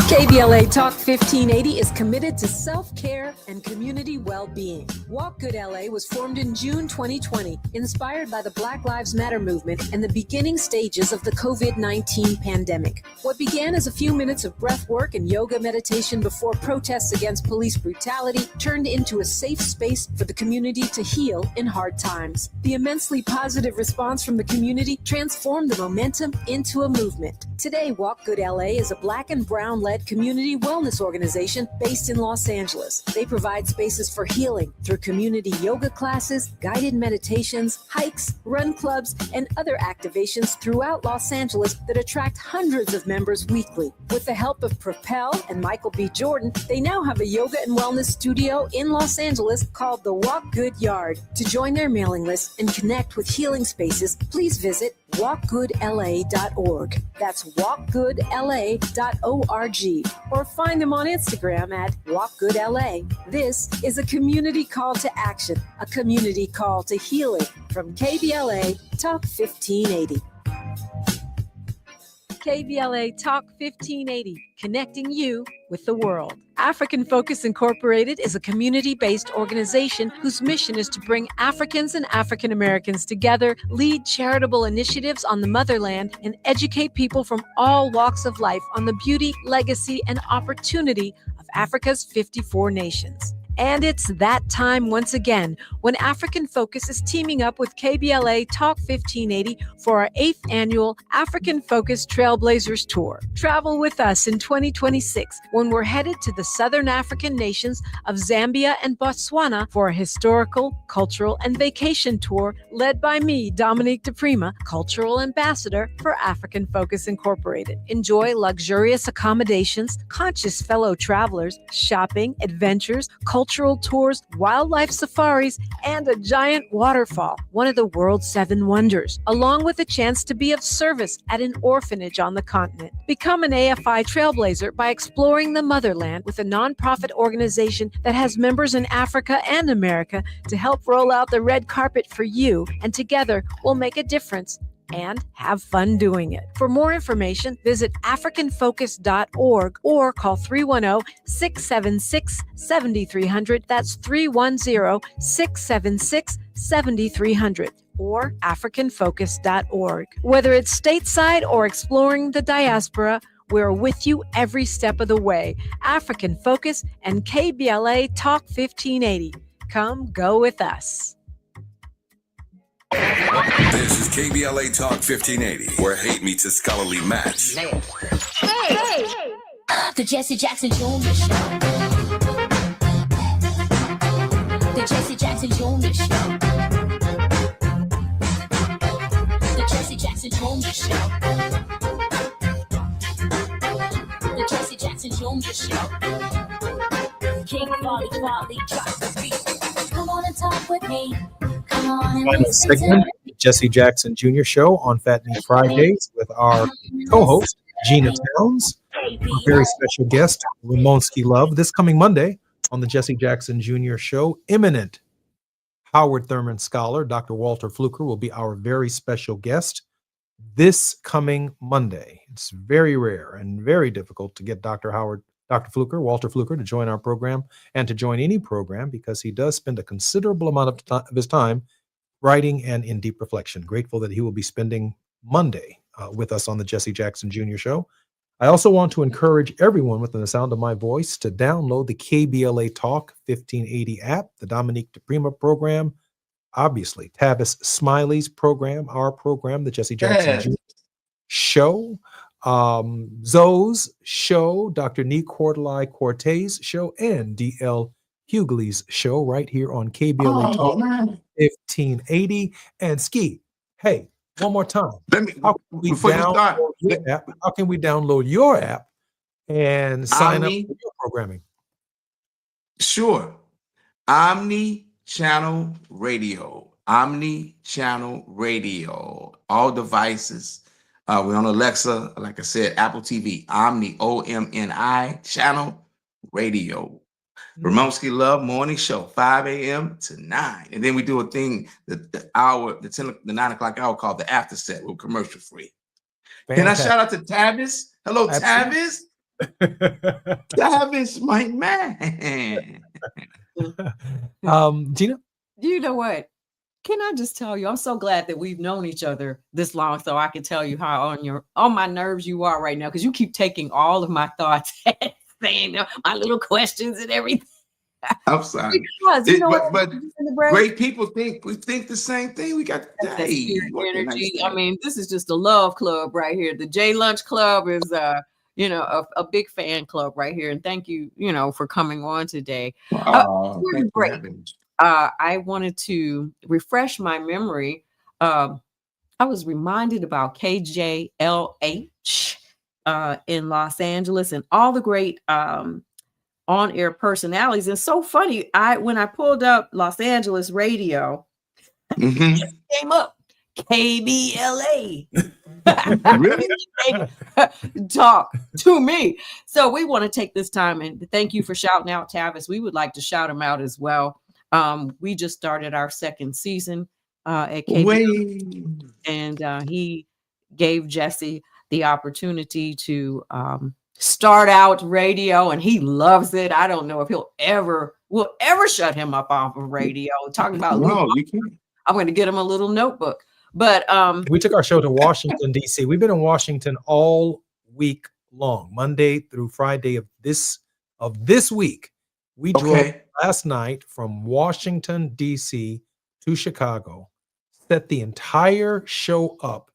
KBLA Talk 1580 is committed to self-care and community well-being. Walk Good LA was formed in June 2020, inspired by the Black Lives Matter movement and the beginning stages of the COVID-19 pandemic. What began as a few minutes of breath work and yoga meditation before protests against police brutality turned into a safe space for the community to heal in hard times. The immensely positive response from the community transformed the momentum into a movement. Today, Walk Good LA is a Black and Brown-led community wellness organization based in Los Angeles. They provide spaces for healing through community yoga classes, guided meditations, hikes, run clubs, and other activations throughout Los Angeles that attract hundreds of members weekly. With the help of Propel and Michael B. Jordan, they now have a yoga and wellness studio in Los Angeles called the Walk Good Yard. To join their mailing list and connect with healing spaces, please visit walkgoodla.org. That's walkgoodla.org. Or find them on Instagram at walkgoodla. This is a community call to action, a community call to healing from KBLA Talk 1580. KBLA Talk 1580, connecting you with the world. African Focus Incorporated is a community-based organization whose mission is to bring Africans and African Americans together, lead charitable initiatives on the motherland, and educate people from all walks of life on the beauty, legacy, and opportunity of Africa's 54 nations. And it's that time once again when African Focus is teaming up with KBLA Talk 1580 for our 8th annual African Focus Trailblazers Tour. Travel with us in 2026 when we're headed to the Southern African nations of Zambia and Botswana for a historical, cultural, and vacation tour led by me, Dominique DePrima, Cultural Ambassador for African Focus Incorporated. Enjoy luxurious accommodations, conscious fellow travelers, shopping, adventures, cultural tours, wildlife safaris, and a giant waterfall, one of the world's 7 wonders, along with a chance to be of service at an orphanage on the continent. Become an AFI trailblazer by exploring the motherland with a nonprofit organization that has members in Africa and America to help roll out the red carpet for you, and together we'll make a difference and have fun doing it. For more information, visit africanfocus.org or call 310-676-7300. That's 310-676-7300 or africanfocus.org. Whether it's stateside or exploring the diaspora, we're with you every step of the way. African Focus and KBLA Talk 1580. Come go with us. This is KBLA Talk 1580, where hate meets a scholarly match. Hey! The Jesse Jackson Jr. Show. The Jesse Jackson Jr. Show. The Jesse Jackson Jr. Show. The Jesse Jackson Jr. Show. King Quality, drop the beat. Come on and talk with me. Come on and Final listen segment, to Jesse Jackson Jr. Show on Fat Meat Fridays with our co-host, Gina Towns, our very special guest, Ramonski Love, this coming Monday on the Jesse Jackson Jr. Show. Eminent Howard Thurman scholar, Dr. Walter Fluker, will be our very special guest this coming Monday. It's very rare and very difficult to get Dr. Walter Fluker, to join our program and to join any program because he does spend a considerable amount of his time writing and in deep reflection. Grateful that he will be spending Monday with us on the Jesse Jackson Jr. Show. I also want to encourage everyone within the sound of my voice to download the KBLA Talk 1580 app, the Dominique DePrima program, obviously Tavis Smiley's program, our program, the Jesse Jackson Jr. Show, Zoe's show, Dr. Nee Cortez show, and DL Hughley's show right here on KBLA Talk 1580. And Ski, hey, one more time. How can we download your app and sign up for your programming? Sure. Omni Channel Radio. Omni Channel Radio. All devices. We're on Alexa, like I said, Apple TV. Omni, OMNI Channel Radio. Ramonski Love Morning Show, 5 a.m. to 9. And then we do a thing, the 9 o'clock hour called the After Set. We're commercial free. Can I shout out to Tavis? Hello, Tavis. Tavis, my man. Gina? You know what? Can I just tell you, I'm so glad that we've known each other this long, so I can tell you how on my nerves you are right now, because you keep taking all of my thoughts and saying my little questions and everything. I'm sorry. Because, you know but great people think the same thing. We got energy. I mean, this is just a love club right here. The J Lunch Club is a big fan club right here. And thank you, for coming on today. Great. I wanted to refresh my memory. I was reminded about KJLH in Los Angeles and all the great on-air personalities. And so funny, when I pulled up Los Angeles radio, it just came up KBLA. Really? Talk to me. So we want to take this time and thank you for shouting out Tavis. We would like to shout him out as well. We just started our second season at KBLA, and he gave Jesse the opportunity to start out radio, and he loves it. I don't know if we'll ever shut him up off of radio. Talking about you can't. I'm going to get him a little notebook. But we took our show to Washington, D.C. We've been in Washington all week long, Monday through Friday of this week. We drove last night from Washington, D.C. to Chicago, set the entire show up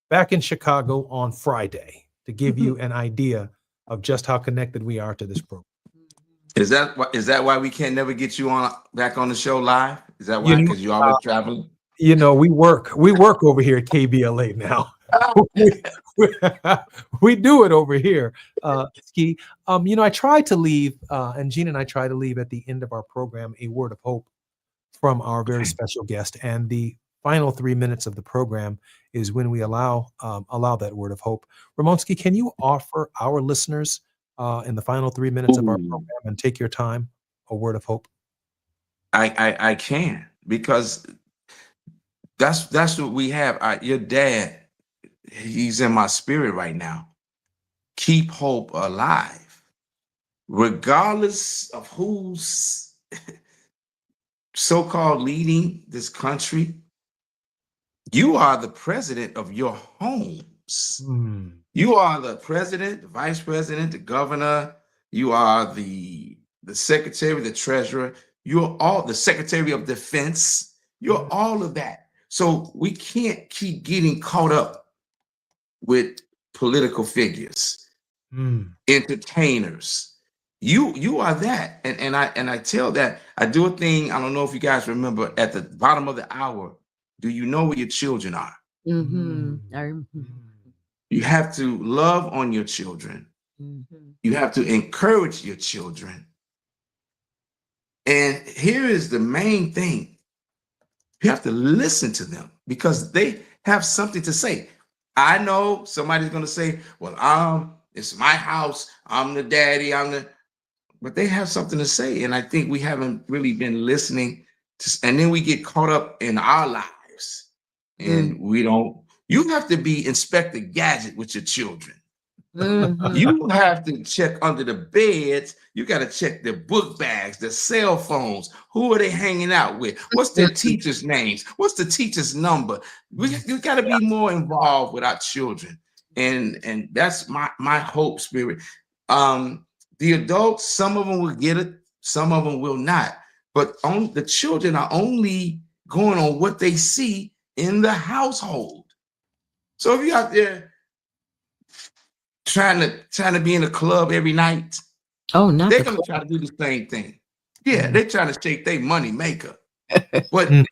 back in Chicago on Friday to give you an idea of just how connected we are to this program. Is that why we can't never get you back on the show live? Is that why? Because you're always traveling? We work over here at KBLA now. we do it over here. Ski. I try to leave, and Gina and I try to leave at the end of our program a word of hope from our very special guest. And the final 3 minutes of the program is when we allow that word of hope. Ramonski, can you offer our listeners in the final 3 minutes of our program, and take your time, a word of hope? I can, because that's what we have. Your dad, he's in my spirit right now. Keep hope alive, regardless of who's so-called leading this country. You are the president of your homes. You are the president, the vice president, the governor. You are the secretary, the treasurer. You're all the secretary of defense. You're all of that. So we can't keep getting caught up with political figures, entertainers. You are that. And I tell that. I do a thing. I don't know if you guys remember, at the bottom of the hour, do you know where your children are? You have to love on your children. You have to encourage your children. And here is the main thing. You have to listen to them, because they have something to say. I know somebody's going to say, well, it's my house. I'm the daddy. But they have something to say. And I think we haven't really been listening and then we get caught up in our lives, and we don't. You have to be Inspector Gadget with your children. You have to check under the beds. You got to check their book bags, their cell phones. Who are they hanging out with? What's their teachers' names? What's the teacher's number? We got to be more involved with our children. And that's my hope, Spirit. The adults, some of them will get it, some of them will not. But the children are only going on what they see in the household. So if you're out there trying to be in a club every night, they're going to try to do the same thing. Yeah, they're trying to shake their money maker. But and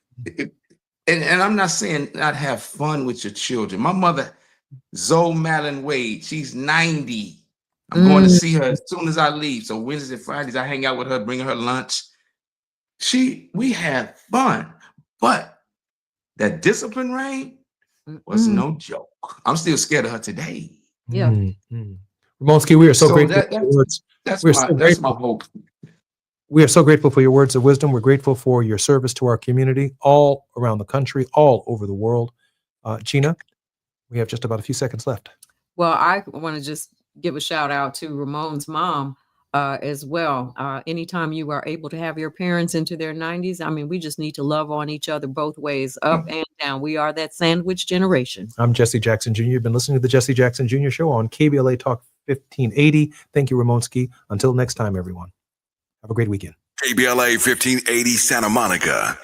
I'm not saying not have fun with your children. My mother, Zoe Malin Wade, she's 90. I'm going to see her as soon as I leave. So Wednesdays and Fridays, I hang out with her, bring her lunch. we had fun, but that discipline reign was no joke. I'm still scared of her today. Yeah. Ramonski, we are so grateful that- for your words. That's We're my so that's grateful. my hope. We are so grateful for your words of wisdom. We're grateful for your service to our community all around the country, all over the world. Gina, we have just about a few seconds left. Well, I want to just give a shout out to Ramon's mom as well. Anytime you are able to have your parents into their 90s, I mean, we just need to love on each other both ways, up and down. We are that sandwich generation. I'm Jesse Jackson Jr. You've been listening to the Jesse Jackson Jr. Show on KBLA Talk 1580. Thank you, Ramonski. Until next time, everyone. Have a great weekend. KBLA 1580 Santa Monica.